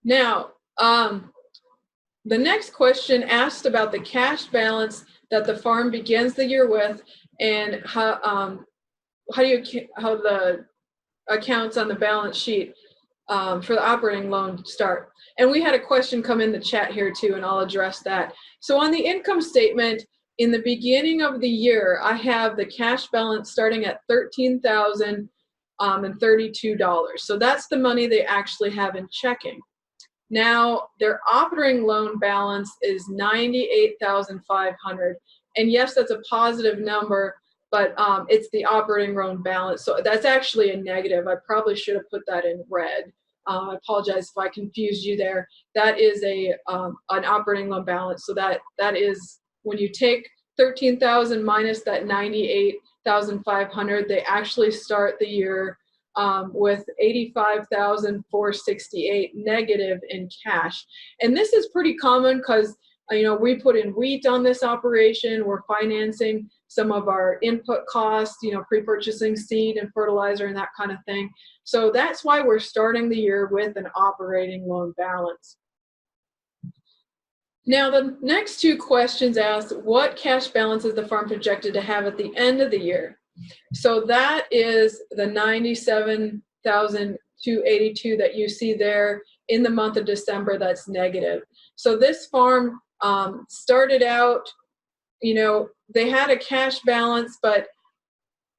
Now, the next question asked about the cash balance that the farm begins the year with, and how the accounts on the balance sheet for the operating loan start. And we had a question come in the chat here too, and I'll address that. So on the income statement, in the beginning of the year, I have the cash balance starting at $13,032. So that's the money they actually have in checking. Now, their operating loan balance is $98,500. And yes, that's a positive number, but it's the operating loan balance. So that's actually a negative. I probably should have put that in red. I apologize if I confused you there. That is an operating loan balance. So that is when you take 13,000 minus that 98,500, they actually start the year with 85,468 negative in cash. And this is pretty common because we put in wheat on this operation. We're financing some of our input costs, pre-purchasing seed and fertilizer and that kind of thing. So that's why we're starting the year with an operating loan balance. Now, the next two questions ask, what cash balance is the farm projected to have at the end of the year? So that is the $97,282 that you see there in the month of December. That's negative. So this farm started out, they had a cash balance, but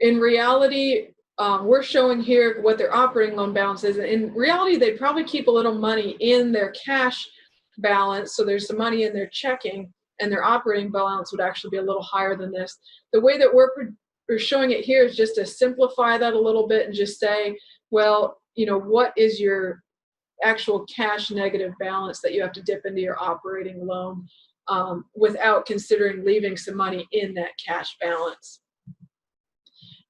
in reality, we're showing here what their operating loan balance is. In reality, they probably keep a little money in their cash balance, so there's some money in their checking, and their operating balance would actually be a little higher than this. The way that we're showing it here is just to simplify that a little bit and just say, well, what is your actual cash negative balance that you have to dip into your operating loan without considering leaving some money in that cash balance.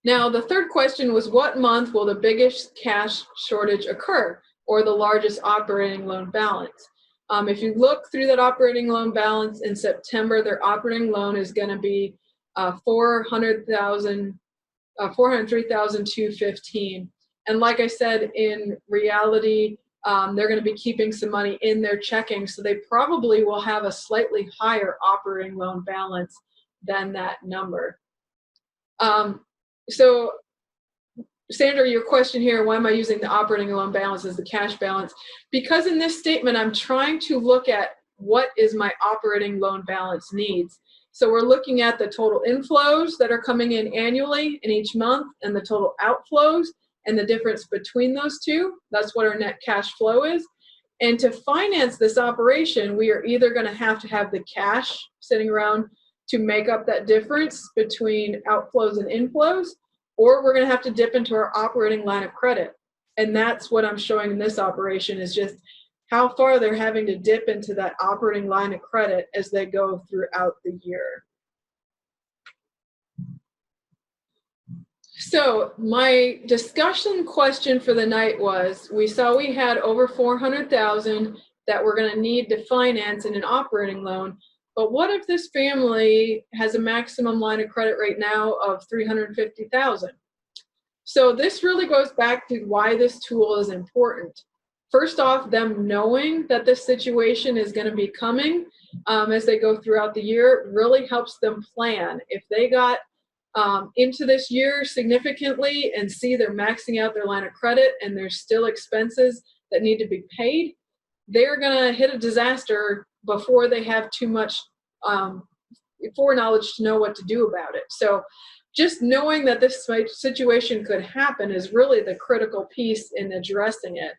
Now, the third question was, what month will the biggest cash shortage occur, or the largest operating loan balance? If you look through that operating loan balance in September, their operating loan is going to be $403,215. And like I said, in reality, they're going to be keeping some money in their checking, so they probably will have a slightly higher operating loan balance than that number. So, Sandra, your question here, why am I using the operating loan balance as the cash balance? Because in this statement, I'm trying to look at what is my operating loan balance needs. So we're looking at the total inflows that are coming in annually in each month and the total outflows and the difference between those two. That's what our net cash flow is. And to finance this operation, we are either going to have the cash sitting around to make up that difference between outflows and inflows, or we're going to have to dip into our operating line of credit. And that's what I'm showing in this operation, is just how far they're having to dip into that operating line of credit as they go throughout the year. So my discussion question for the night was, we saw we had over $400,000 that we're going to need to finance in an operating loan. But what if this family has a maximum line of credit right now of $350,000? So this really goes back to why this tool is important. First off, them knowing that this situation is going to be coming as they go throughout the year really helps them plan. If they got into this year significantly and see they're maxing out their line of credit and there's still expenses that need to be paid, they're going to hit a disaster before they have too much foreknowledge to know what to do about it. So just knowing that this situation could happen is really the critical piece in addressing it.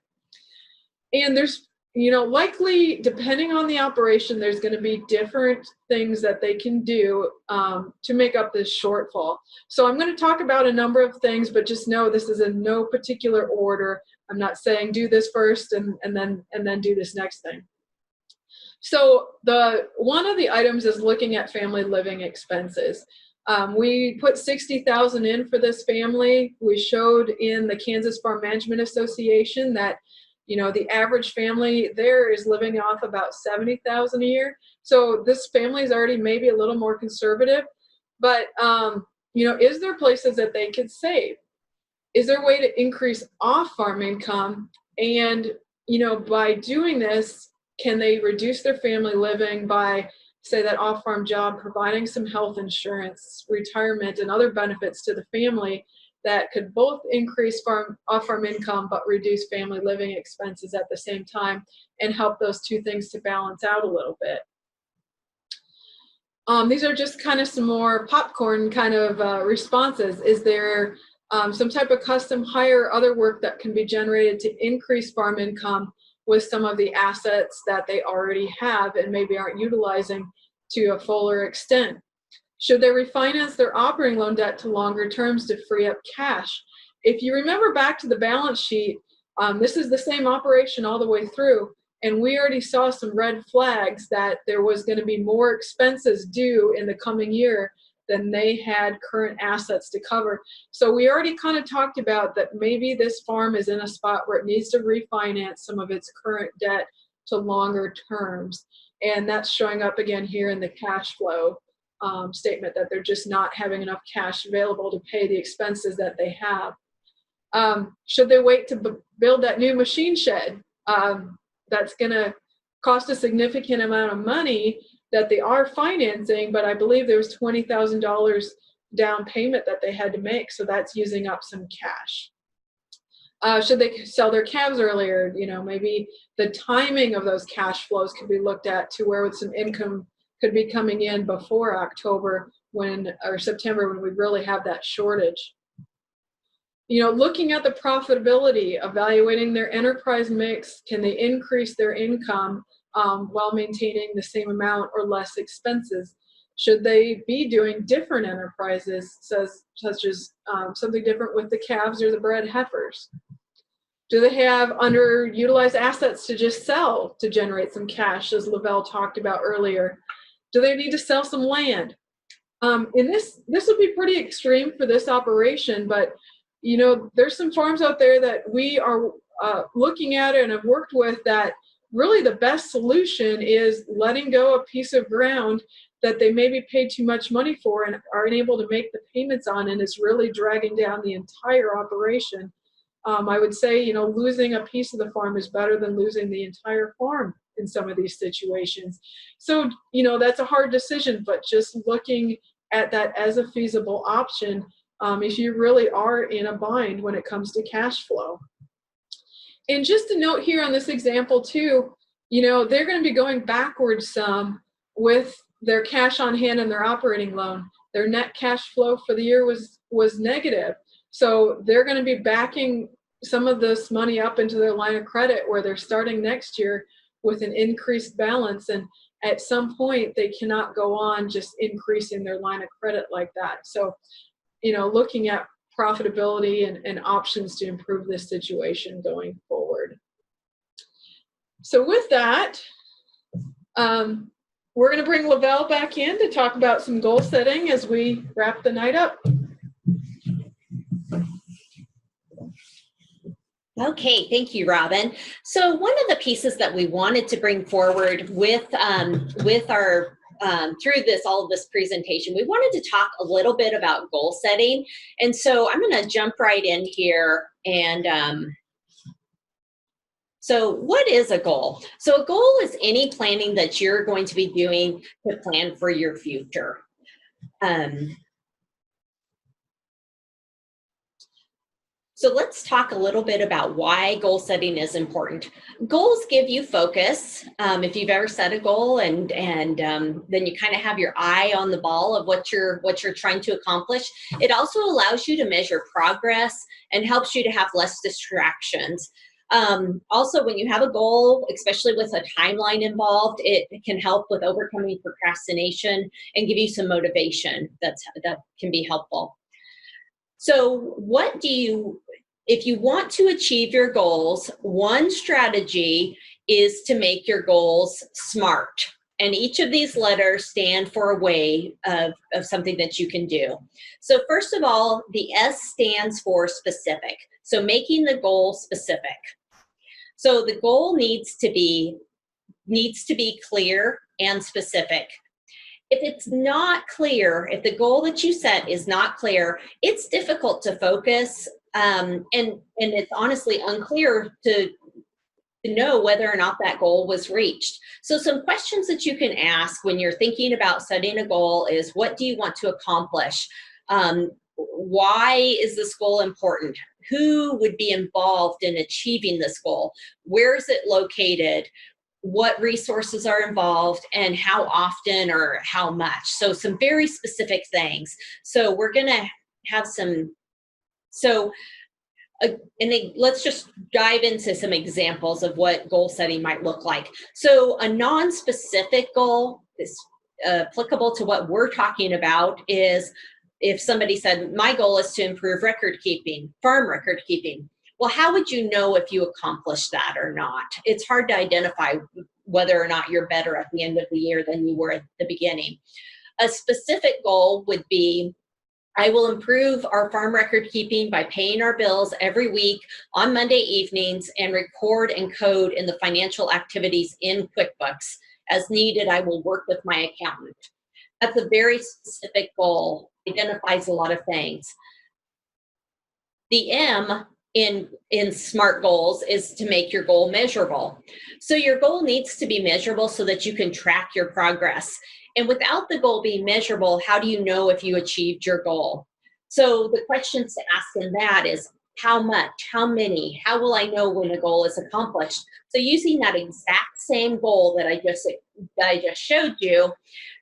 And there's, likely, depending on the operation, there's going to be different things that they can do to make up this shortfall. So I'm going to talk about a number of things, but just know this is in no particular order. I'm not saying do this first and then do this next thing. So one of the items is looking at family living expenses. We put $60,000 in for this family. We showed in the Kansas Farm Management Association that the average family there is living off about $70,000 a year. So this family is already maybe a little more conservative, but is there places that they could save? Is there a way to increase off-farm income? And by doing this, can they reduce their family living by, say, that off-farm job, providing some health insurance, retirement, and other benefits to the family that could both increase off-farm income but reduce family living expenses at the same time and help those two things to balance out a little bit. These are just kind of some more popcorn kind of responses. Is there some type of custom hire or other work that can be generated to increase farm income with some of the assets that they already have and maybe aren't utilizing to a fuller extent? Should they refinance their operating loan debt to longer terms to free up cash? If you remember back to the balance sheet, this is the same operation all the way through, and we already saw some red flags that there was going to be more expenses due in the coming year than they had current assets to cover. So we already kind of talked about that maybe this farm is in a spot where it needs to refinance some of its current debt to longer terms. And that's showing up again here in the cash flow statement, that they're just not having enough cash available to pay the expenses that they have. Should they wait to build that new machine shed? That's going to cost a significant amount of money that they are financing, but I believe there was $20,000 down payment that they had to make, so that's using up some cash. Should they sell their calves earlier? Maybe the timing of those cash flows could be looked at to where some income could be coming in before October or September when we really have that shortage. Looking at the profitability, evaluating their enterprise mix, can they increase their income while maintaining the same amount or less expenses? Should they be doing different enterprises, such as something different with the calves or the bred heifers? Do they have underutilized assets to just sell to generate some cash, as Lavelle talked about earlier? Do they need to sell some land? And this would be pretty extreme for this operation, but there's some farms out there that we are looking at and have worked with that really the best solution is letting go a piece of ground that they maybe paid too much money for and are unable to make the payments on, and is really dragging down the entire operation. I would say, losing a piece of the farm is better than losing the entire farm in some of these situations. So, that's a hard decision, but just looking at that as a feasible option if you really are in a bind when it comes to cash flow. And just a note here on this example too, they're going to be going backwards some with their cash on hand and their operating loan. Their net cash flow for the year was negative. So they're going to be backing some of this money up into their line of credit where they're starting next year with an increased balance. And at some point, they cannot go on just increasing their line of credit like that. So, looking at profitability and options to improve this situation going forward. So with that, we're going to bring Lavelle back in to talk about some goal setting as we wrap the night up. Okay, thank you, Robin. So one of the pieces that we wanted to bring forward with our through all of this presentation, we wanted to talk a little bit about goal setting. And so I'm going to jump right in here. And so what is a goal? So a goal is any planning that you're going to be doing to plan for your future. So let's talk a little bit about why goal setting is important. Goals give you focus. If you've ever set a goal and then you kind of have your eye on the ball of what you're trying to accomplish, it also allows you to measure progress and helps you to have less distractions. Also, when you have a goal, especially with a timeline involved, it can help with overcoming procrastination and give you some motivation that can be helpful. So if you want to achieve your goals, one strategy is to make your goals SMART. And each of these letters stand for a way of something that you can do. So first of all, the S stands for specific. So making the goal specific. So the goal needs to be clear and specific. If it's not clear, if the goal that you set is not clear, it's difficult to focus, and it's honestly unclear to know whether or not that goal was reached. So some questions that you can ask when you're thinking about setting a goal is, what do you want to accomplish? Why is this goal important? Who would be involved in achieving this goal? Where is it located? What resources are involved, and how often or how much. So some very specific things. So we're going to have some, let's just dive into some examples of what goal setting might look like. So a non-specific goal is applicable to what we're talking about is if somebody said, my goal is to improve record keeping, farm record keeping. Well, how would you know if you accomplished that or not? It's hard to identify whether or not you're better at the end of the year than you were at the beginning. A specific goal would be, I will improve our farm record keeping by paying our bills every week on Monday evenings and record and code in the financial activities in QuickBooks. As needed, I will work with my accountant. That's a very specific goal, identifies a lot of things. The M in SMART goals is to make your goal measurable. So your goal needs to be measurable so that you can track your progress. And without the goal being measurable, how do you know if you achieved your goal? So the questions to ask in that is, how much, how many, how will I know when a goal is accomplished? So using that exact same goal that I just showed you,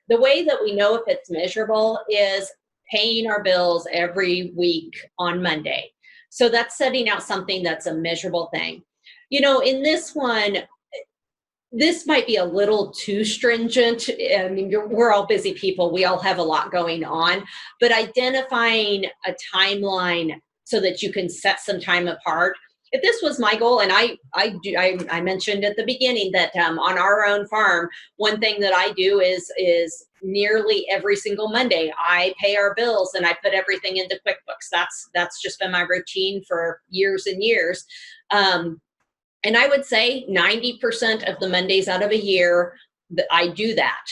the way that we know if it's measurable is paying our bills every week on Monday. So that's setting out something that's a measurable thing. You know, in this one, this might be a little too stringent. I mean, we're all busy people. We all have a lot going on, but identifying a timeline so that you can set some time apart. If this was my goal, and I mentioned at the beginning that on our own farm, one thing that I do is nearly every single Monday, I pay our bills and I put everything into QuickBooks. That's just been my routine for years and years. And I would say 90% of the Mondays out of a year that I do that.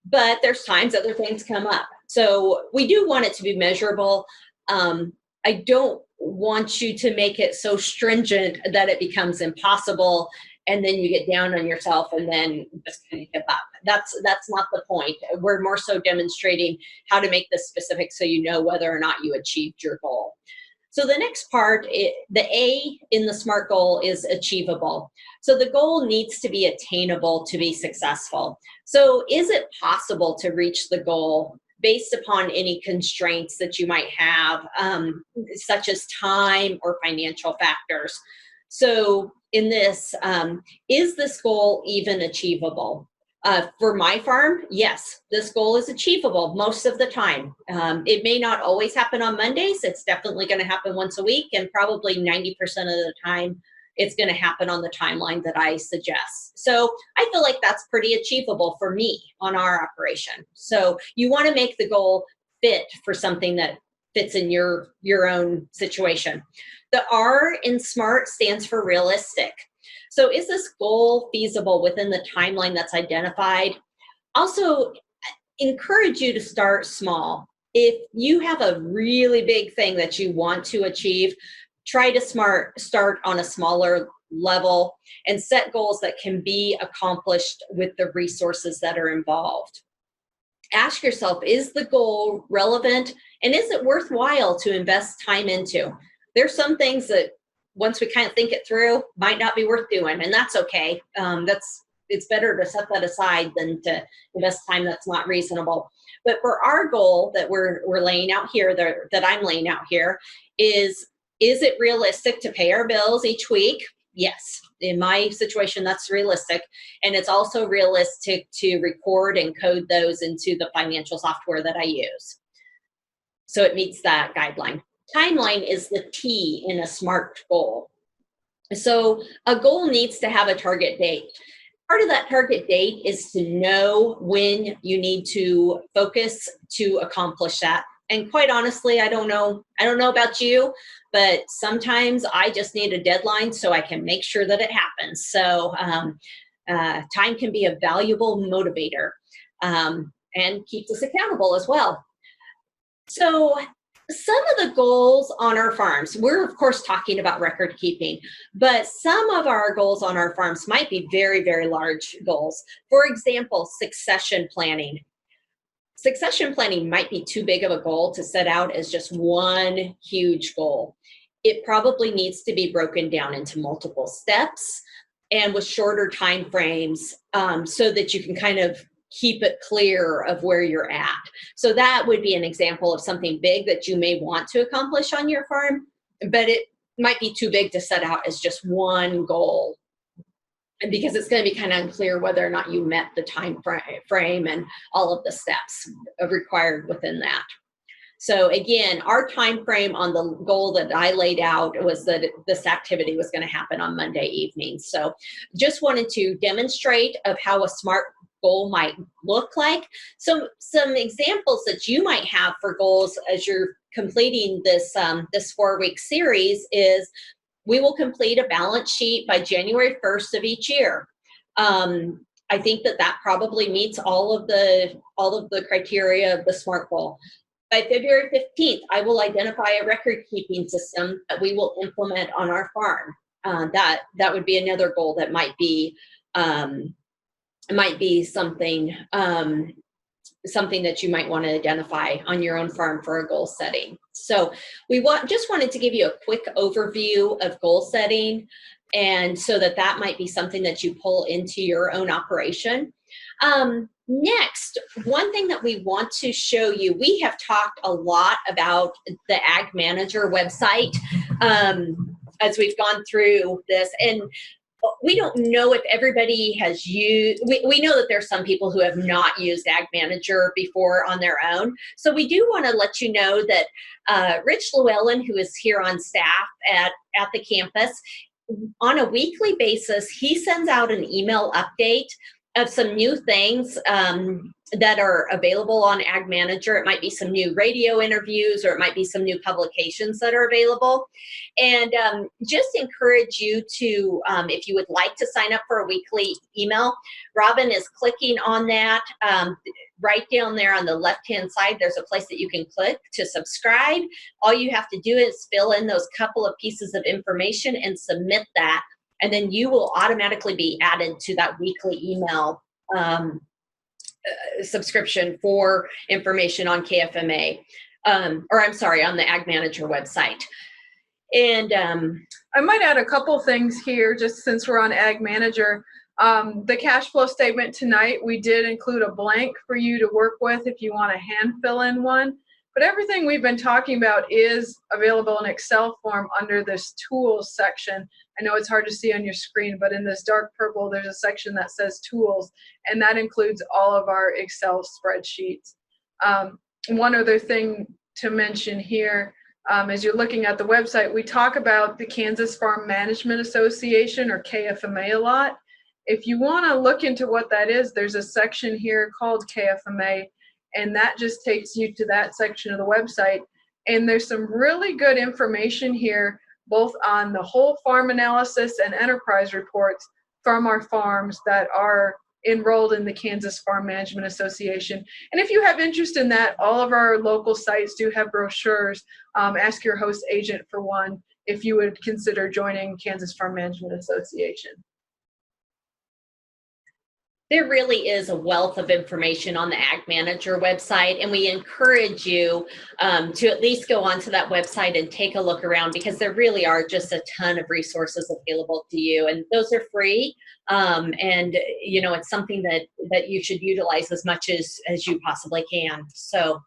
But there's times other things come up. So we do want it to be measurable. I don't want you to make it so stringent that it becomes impossible and then you get down on yourself and then just kind of give up. That's not the point. We're more so demonstrating how to make this specific so you know whether or not you achieved your goal. So the next part, the A in the SMART goal is achievable. So the goal needs to be attainable to be successful. So is it possible to reach the goal based upon any constraints that you might have, such as time or financial factors? So in this, is this goal even achievable? For my farm, yes, this goal is achievable most of the time. It may not always happen on Mondays. It's definitely going to happen once a week, and probably 90% of the time, it's going to happen on the timeline that I suggest. So I feel like that's pretty achievable for me on our operation. So you want to make the goal fit for something that fits in your own situation. The R in SMART stands for realistic. So is this goal feasible within the timeline that's identified? Also, encourage you to start small. If you have a really big thing that you want to achieve, try to start on a smaller level and set goals that can be accomplished with the resources that are involved. Ask yourself, is the goal relevant and is it worthwhile to invest time into? There's some things that once we kind of think it through might not be worth doing, and that's okay. It's better to set that aside than to invest time that's not reasonable. But for our goal that we're laying out here, that I'm laying out here, is it realistic to pay our bills each week? Yes. In my situation, that's realistic. And it's also realistic to record and code those into the financial software that I use. So it meets that guideline. Timeline is the T in a SMART goal. So a goal needs to have a target date. Part of that target date is to know when you need to focus to accomplish that. And quite honestly, I don't know about you, but sometimes I just need a deadline so I can make sure that it happens. So time can be a valuable motivator and keeps us accountable as well. So some of the goals on our farms, we're of course talking about record keeping, but some of our goals on our farms might be very, very large goals. For example, succession planning. Succession planning might be too big of a goal to set out as just one huge goal. It probably needs to be broken down into multiple steps and with shorter time frames so that you can kind of keep it clear of where you're at. So that would be an example of something big that you may want to accomplish on your farm, but it might be too big to set out as just one goal. And because it's going to be kind of unclear whether or not you met the time frame and all of the steps required within that. So again, our time frame on the goal that I laid out was that this activity was going to happen on Monday evening. So just wanted to demonstrate of how a SMART goal might look like. So some examples that you might have for goals as you're completing this 4-week series is we will complete a balance sheet by January 1st of each year. I think that probably meets all of the criteria of the SMART goal. By February 15th, I will identify a record keeping system that we will implement on our farm. That would be another goal that might be something that you might want to identify on your own farm for a goal setting. So just wanted to give you a quick overview of goal setting, and so that might be something that you pull into your own operation. Next, one thing that we want to show you, we have talked a lot about the Ag Manager website as we've gone through this, and we don't know if everybody has used, we know that there's some people who have not used Ag Manager before on their own. So we do want to let you know that Rich Llewellyn, who is here on staff at the campus, on a weekly basis, he sends out an email update of some new things that are available on Ag Manager. It might be some new radio interviews, or it might be some new publications that are available. And just encourage you to, if you would like to sign up for a weekly email, Robin is clicking on that. Right down there on the left-hand side, there's a place that you can click to subscribe. All you have to do is fill in those couple of pieces of information and submit that. And then you will automatically be added to that weekly email subscription for information on KFMA, on the Ag Manager website. And I might add a couple things here, just since we're on Ag Manager. The cash flow statement tonight, we did include a blank for you to work with if you want to hand fill in one. But everything we've been talking about is available in Excel form under this Tools section. I know it's hard to see on your screen, but in this dark purple, there's a section that says Tools, and that includes all of our Excel spreadsheets. One other thing to mention here, as you're looking at the website, we talk about the Kansas Farm Management Association, or KFMA, a lot. If you want to look into what that is, there's a section here called KFMA, and that just takes you to that section of the website. And there's some really good information here, both on the whole farm analysis and enterprise reports from our farms that are enrolled in the Kansas Farm Management Association. And if you have interest in that, all of our local sites do have brochures. Ask your host agent for one if you would consider joining Kansas Farm Management Association. There really is a wealth of information on the Ag Manager website, and we encourage you to at least go onto that website and take a look around, because there really are just a ton of resources available to you, and those are free. And you know, it's something that you should utilize as much as you possibly can. So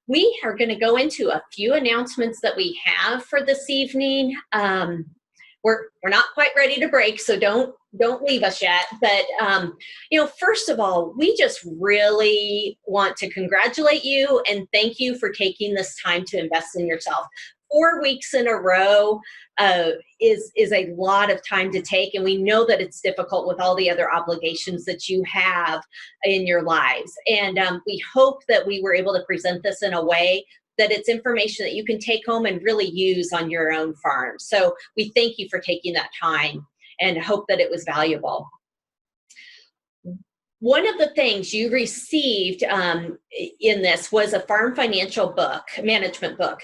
we are going to go into a few announcements that we have for this evening. We're not quite ready to break, so don't leave us yet. But you know, first of all, we just really want to congratulate you and thank you for taking this time to invest in yourself. 4 weeks in a row is a lot of time to take, and we know that it's difficult with all the other obligations that you have in your lives. And we hope that we were able to present this in a way that it's information that you can take home and really use on your own farm. So we thank you for taking that time and hope that it was valuable. One of the things you received in this was a farm financial book, management book.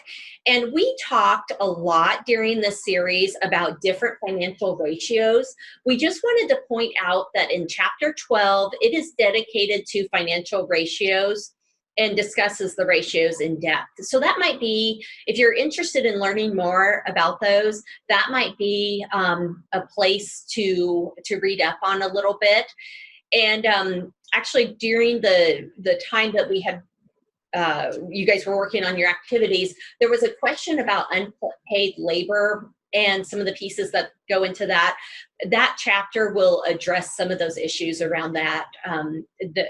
And we talked a lot during this series about different financial ratios. We just wanted to point out that in chapter 12, it is dedicated to financial ratios and discusses the ratios in depth. So that might be, if you're interested in learning more about those, that might be a place to read up on a little bit. And actually, during the time that we had, you guys were working on your activities, there was a question about unpaid labor and some of the pieces that go into that. That chapter will address some of those issues around that, the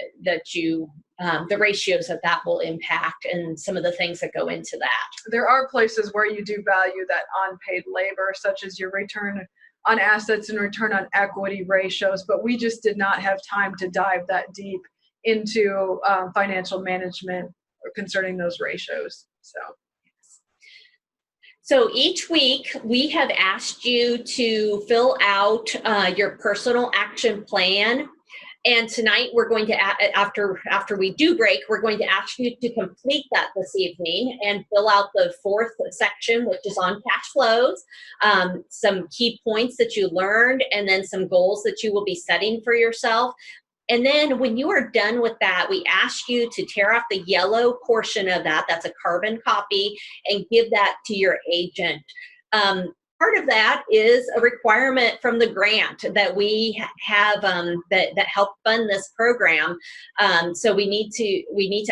ratios that will impact and some of the things that go into that. There are places where you do value that unpaid labor, such as your return on assets and return on equity ratios, but we just did not have time to dive that deep into financial management concerning those ratios. So each week we have asked you to fill out your personal action plan. And tonight we're going to, after we do break, we're going to ask you to complete that this evening and fill out the fourth section, which is on cash flows, some key points that you learned, and then some goals that you will be setting for yourself. And then when you are done with that, we ask you to tear off the yellow portion of that, that's a carbon copy, and give that to your agent. Part of that is a requirement from the grant that we have that help fund this program. So we need to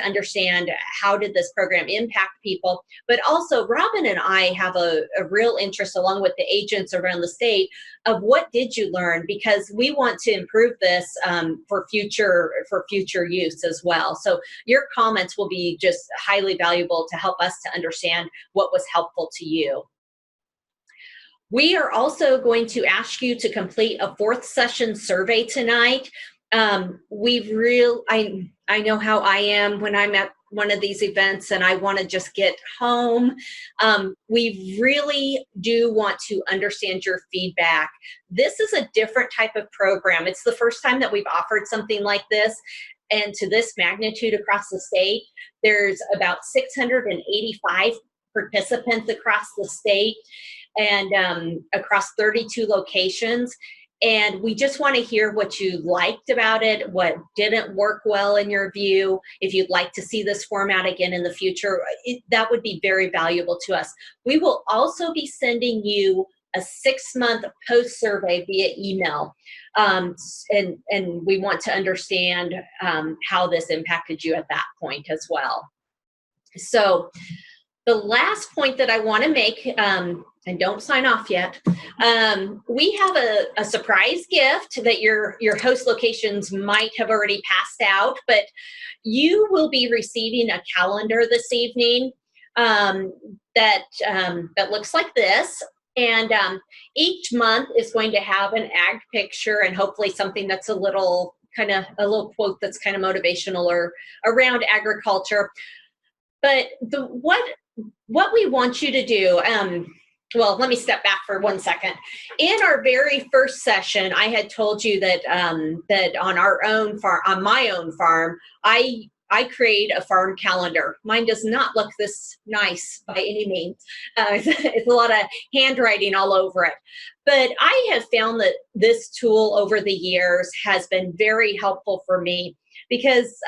understand, how did this program impact people? But also, Robin and I have a real interest, along with the agents around the state, of what did you learn, because we want to improve this for future use as well. So your comments will be just highly valuable to help us to understand what was helpful to you. We are also going to ask you to complete a fourth session survey tonight. I know how I am when I'm at one of these events and I want to just get home. We really do want to understand your feedback. This is a different type of program. It's the first time that we've offered something like this, and to this magnitude across the state. There's about 685 participants across the state, and across 32 locations. And we just want to hear what you liked about it, what didn't work well in your view. If you'd like to see this format again in the future, that would be very valuable to us. We will also be sending you a 6-month post survey via email. And we want to understand how this impacted you at that point as well. So the last point that I want to make, and don't sign off yet, we have a surprise gift that your host locations might have already passed out, but you will be receiving a calendar this evening that looks like this. And each month is going to have an ag picture and hopefully something that's a little quote that's kind of motivational or around agriculture. But what we want you to do, well, let me step back for 1 second. In our very first session, I had told you that that on our own farm, on my own farm, I create a farm calendar. Mine does not look this nice by any means. It's a lot of handwriting all over it. But I have found that this tool over the years has been very helpful for me because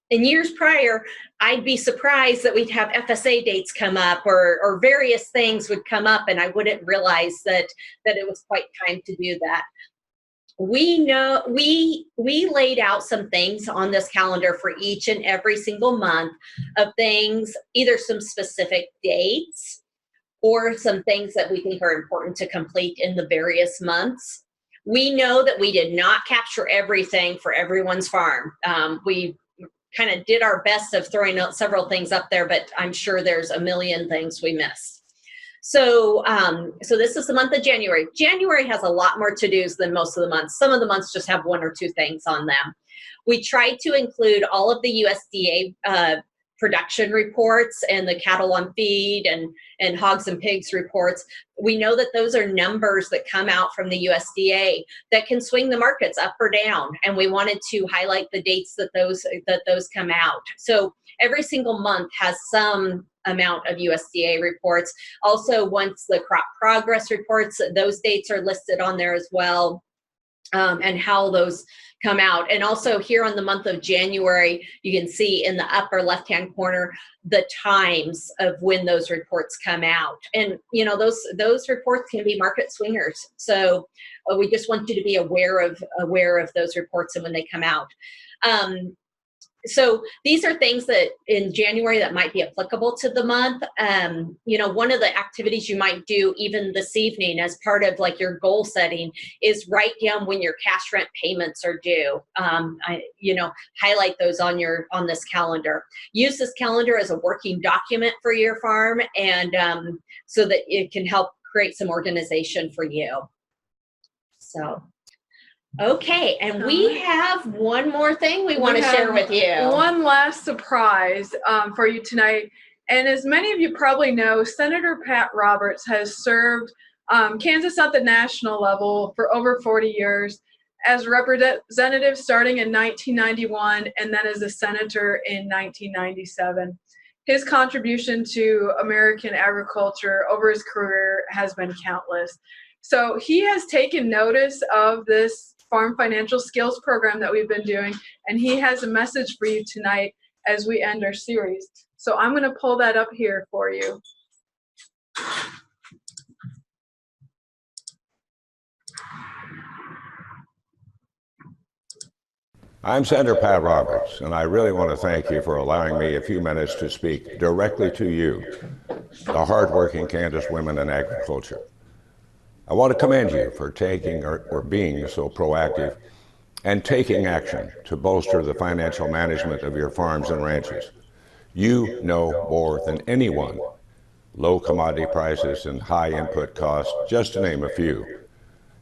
in years prior, I'd be surprised that we'd have FSA dates come up or various things would come up, and I wouldn't realize that it was quite time to do that. We know we laid out some things on this calendar for each and every single month of things, either some specific dates or some things that we think are important to complete in the various months. We know that we did not capture everything for everyone's farm. We kind of did our best of throwing out several things up there, but I'm sure there's a million things we missed. So, so this is the month of January. January has a lot more to-dos than most of the months. Some of the months just have 1 or 2 things on them. We tried to include all of the USDA production reports and the cattle on feed and hogs and pigs reports. We know that those are numbers that come out from the USDA that can swing the markets up or down. And we wanted to highlight the dates that those come out. So every single month has some amount of USDA reports. Also, once the crop progress reports, those dates are listed on there as well, and how those come out. And also here on the month of January, you can see in the upper left-hand corner the times of when those reports come out. And you know, those reports can be market swingers. So we just want you to be aware of those reports and when they come out. So these are things that in January that might be applicable to the month. You know, one of the activities you might do even this evening as part of like your goal setting is write down when your cash rent payments are due. You know, highlight those on this calendar. Use this calendar as a working document for your farm, and so that it can help create some organization for you. So. Okay, and we have one more thing we want to share with you. One last surprise for you tonight. And as many of you probably know, Senator Pat Roberts has served Kansas at the national level for over 40 years as representative starting in 1991 and then as a senator in 1997. His contribution to American agriculture over his career has been countless. So he has taken notice of this Farm Financial Skills program that we've been doing, and he has a message for you tonight as we end our series. So I'm going to pull that up here for you. I'm Senator Pat Roberts, and I really want to thank you for allowing me a few minutes to speak directly to you, the hardworking Kansas women in agriculture. I want to commend you for taking or being so proactive and taking action to bolster the financial management of your farms and ranches. You know more than anyone, low commodity prices and high input costs, just to name a few,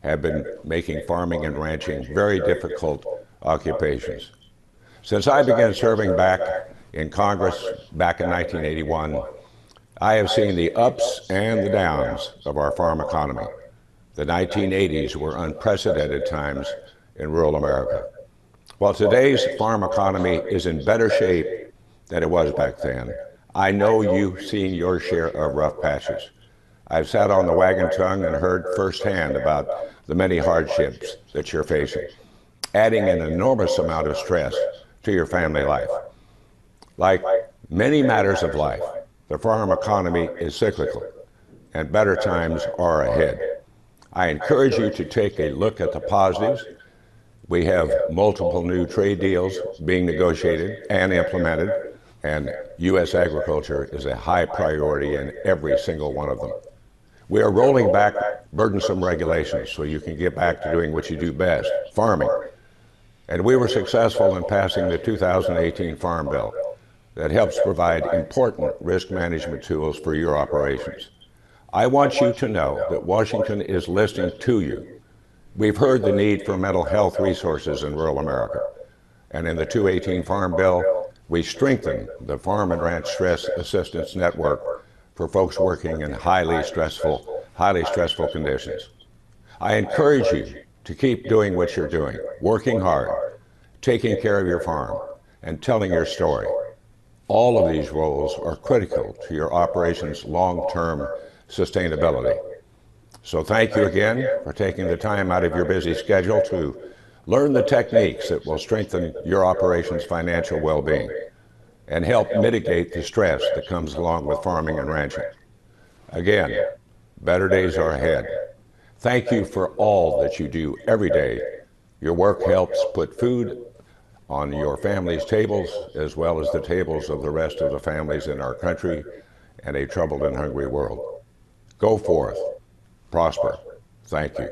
have been making farming and ranching very difficult occupations. Since I began serving back in Congress back in 1981, I have seen the ups and the downs of our farm economy. The 1980s were unprecedented times in rural America. While today's farm economy is in better shape than it was back then, I know you've seen your share of rough patches. I've sat on the wagon tongue and heard firsthand about the many hardships that you're facing, adding an enormous amount of stress to your family life. Like many matters of life, the farm economy is cyclical, and better times are ahead. I encourage you to take a look at the positives. We have multiple new trade deals being negotiated and implemented, and U.S. agriculture is a high priority in every single one of them. We are rolling back burdensome regulations so you can get back to doing what you do best, farming. And we were successful in passing the 2018 Farm Bill that helps provide important risk management tools for your operations. I want you to know that Washington is listening to you. We've heard the need for mental health resources in rural America. And in the 2018 Farm Bill, we strengthened the Farm and Ranch Stress Assistance Network for folks working in highly stressful conditions. I encourage you to keep doing what you're doing, working hard, taking care of your farm, and telling your story. All of these roles are critical to your operation's long-term sustainability. So thank you again for taking the time out of your busy schedule to learn the techniques that will strengthen your operation's financial well-being and help mitigate the stress that comes along with farming and ranching. Again, better days are ahead. Thank you for all that you do every day. Your work helps put food on your family's tables, as well as the tables of the rest of the families in our country and a troubled and hungry world. Go forth, prosper. Thank you.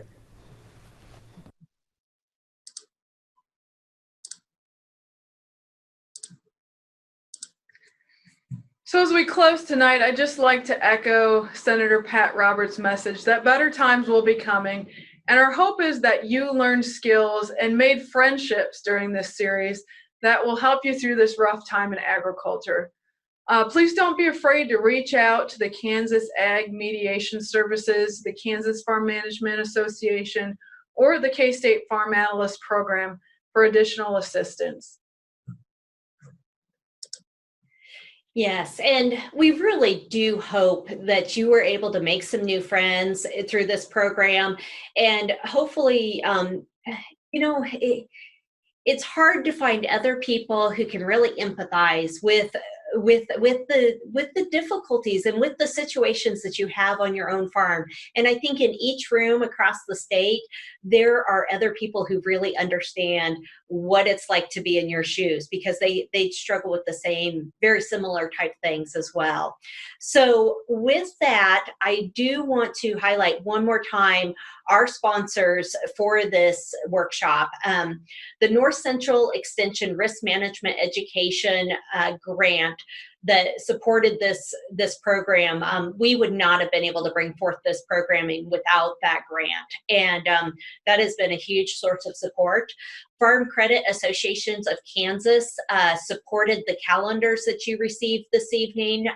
So as we close tonight, I'd just like to echo Senator Pat Roberts' message that better times will be coming. And our hope is that you learned skills and made friendships during this series that will help you through this rough time in agriculture. Please don't be afraid to reach out to the Kansas Ag Mediation Services, the Kansas Farm Management Association, or the K-State Farm Analyst Program for additional assistance. Yes, and we really do hope that you were able to make some new friends through this program, and hopefully, it's hard to find other people who can really empathize with the difficulties and with the situations that you have on your own farm. And I think in each room across the state, there are other people who really understand what it's like to be in your shoes, because they struggle with the same, very similar type things as well. So with that, I do want to highlight one more time our sponsors for this workshop. The North Central Extension Risk Management Education Grant that supported this program. We would not have been able to bring forth this programming without that grant. And that has been a huge source of support. Farm Credit Associations of Kansas supported the calendars that you received this evening.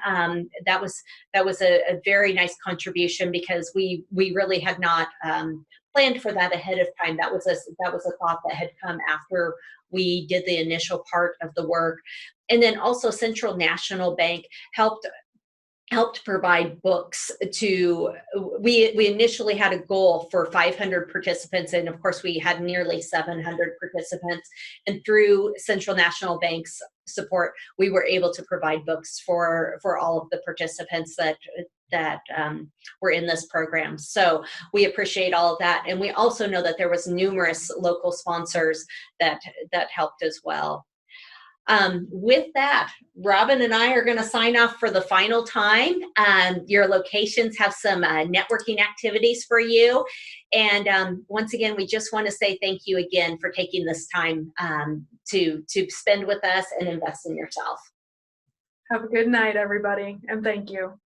That was a very nice contribution, because we really had not planned for that ahead of time. That was a thought that had come after we did the initial part of the work. And then also Central National Bank helped provide books to, we initially had a goal for 500 participants, and of course we had nearly 700 participants, and through Central National Bank's support, we were able to provide books for all of the participants that were in this program. So we appreciate all of that, and we also know that there was numerous local sponsors that helped as well. With that, Robin and I are going to sign off for the final time. Your locations have some networking activities for you. And once again, we just want to say thank you again for taking this time to spend with us and invest in yourself. Have a good night, everybody, and thank you.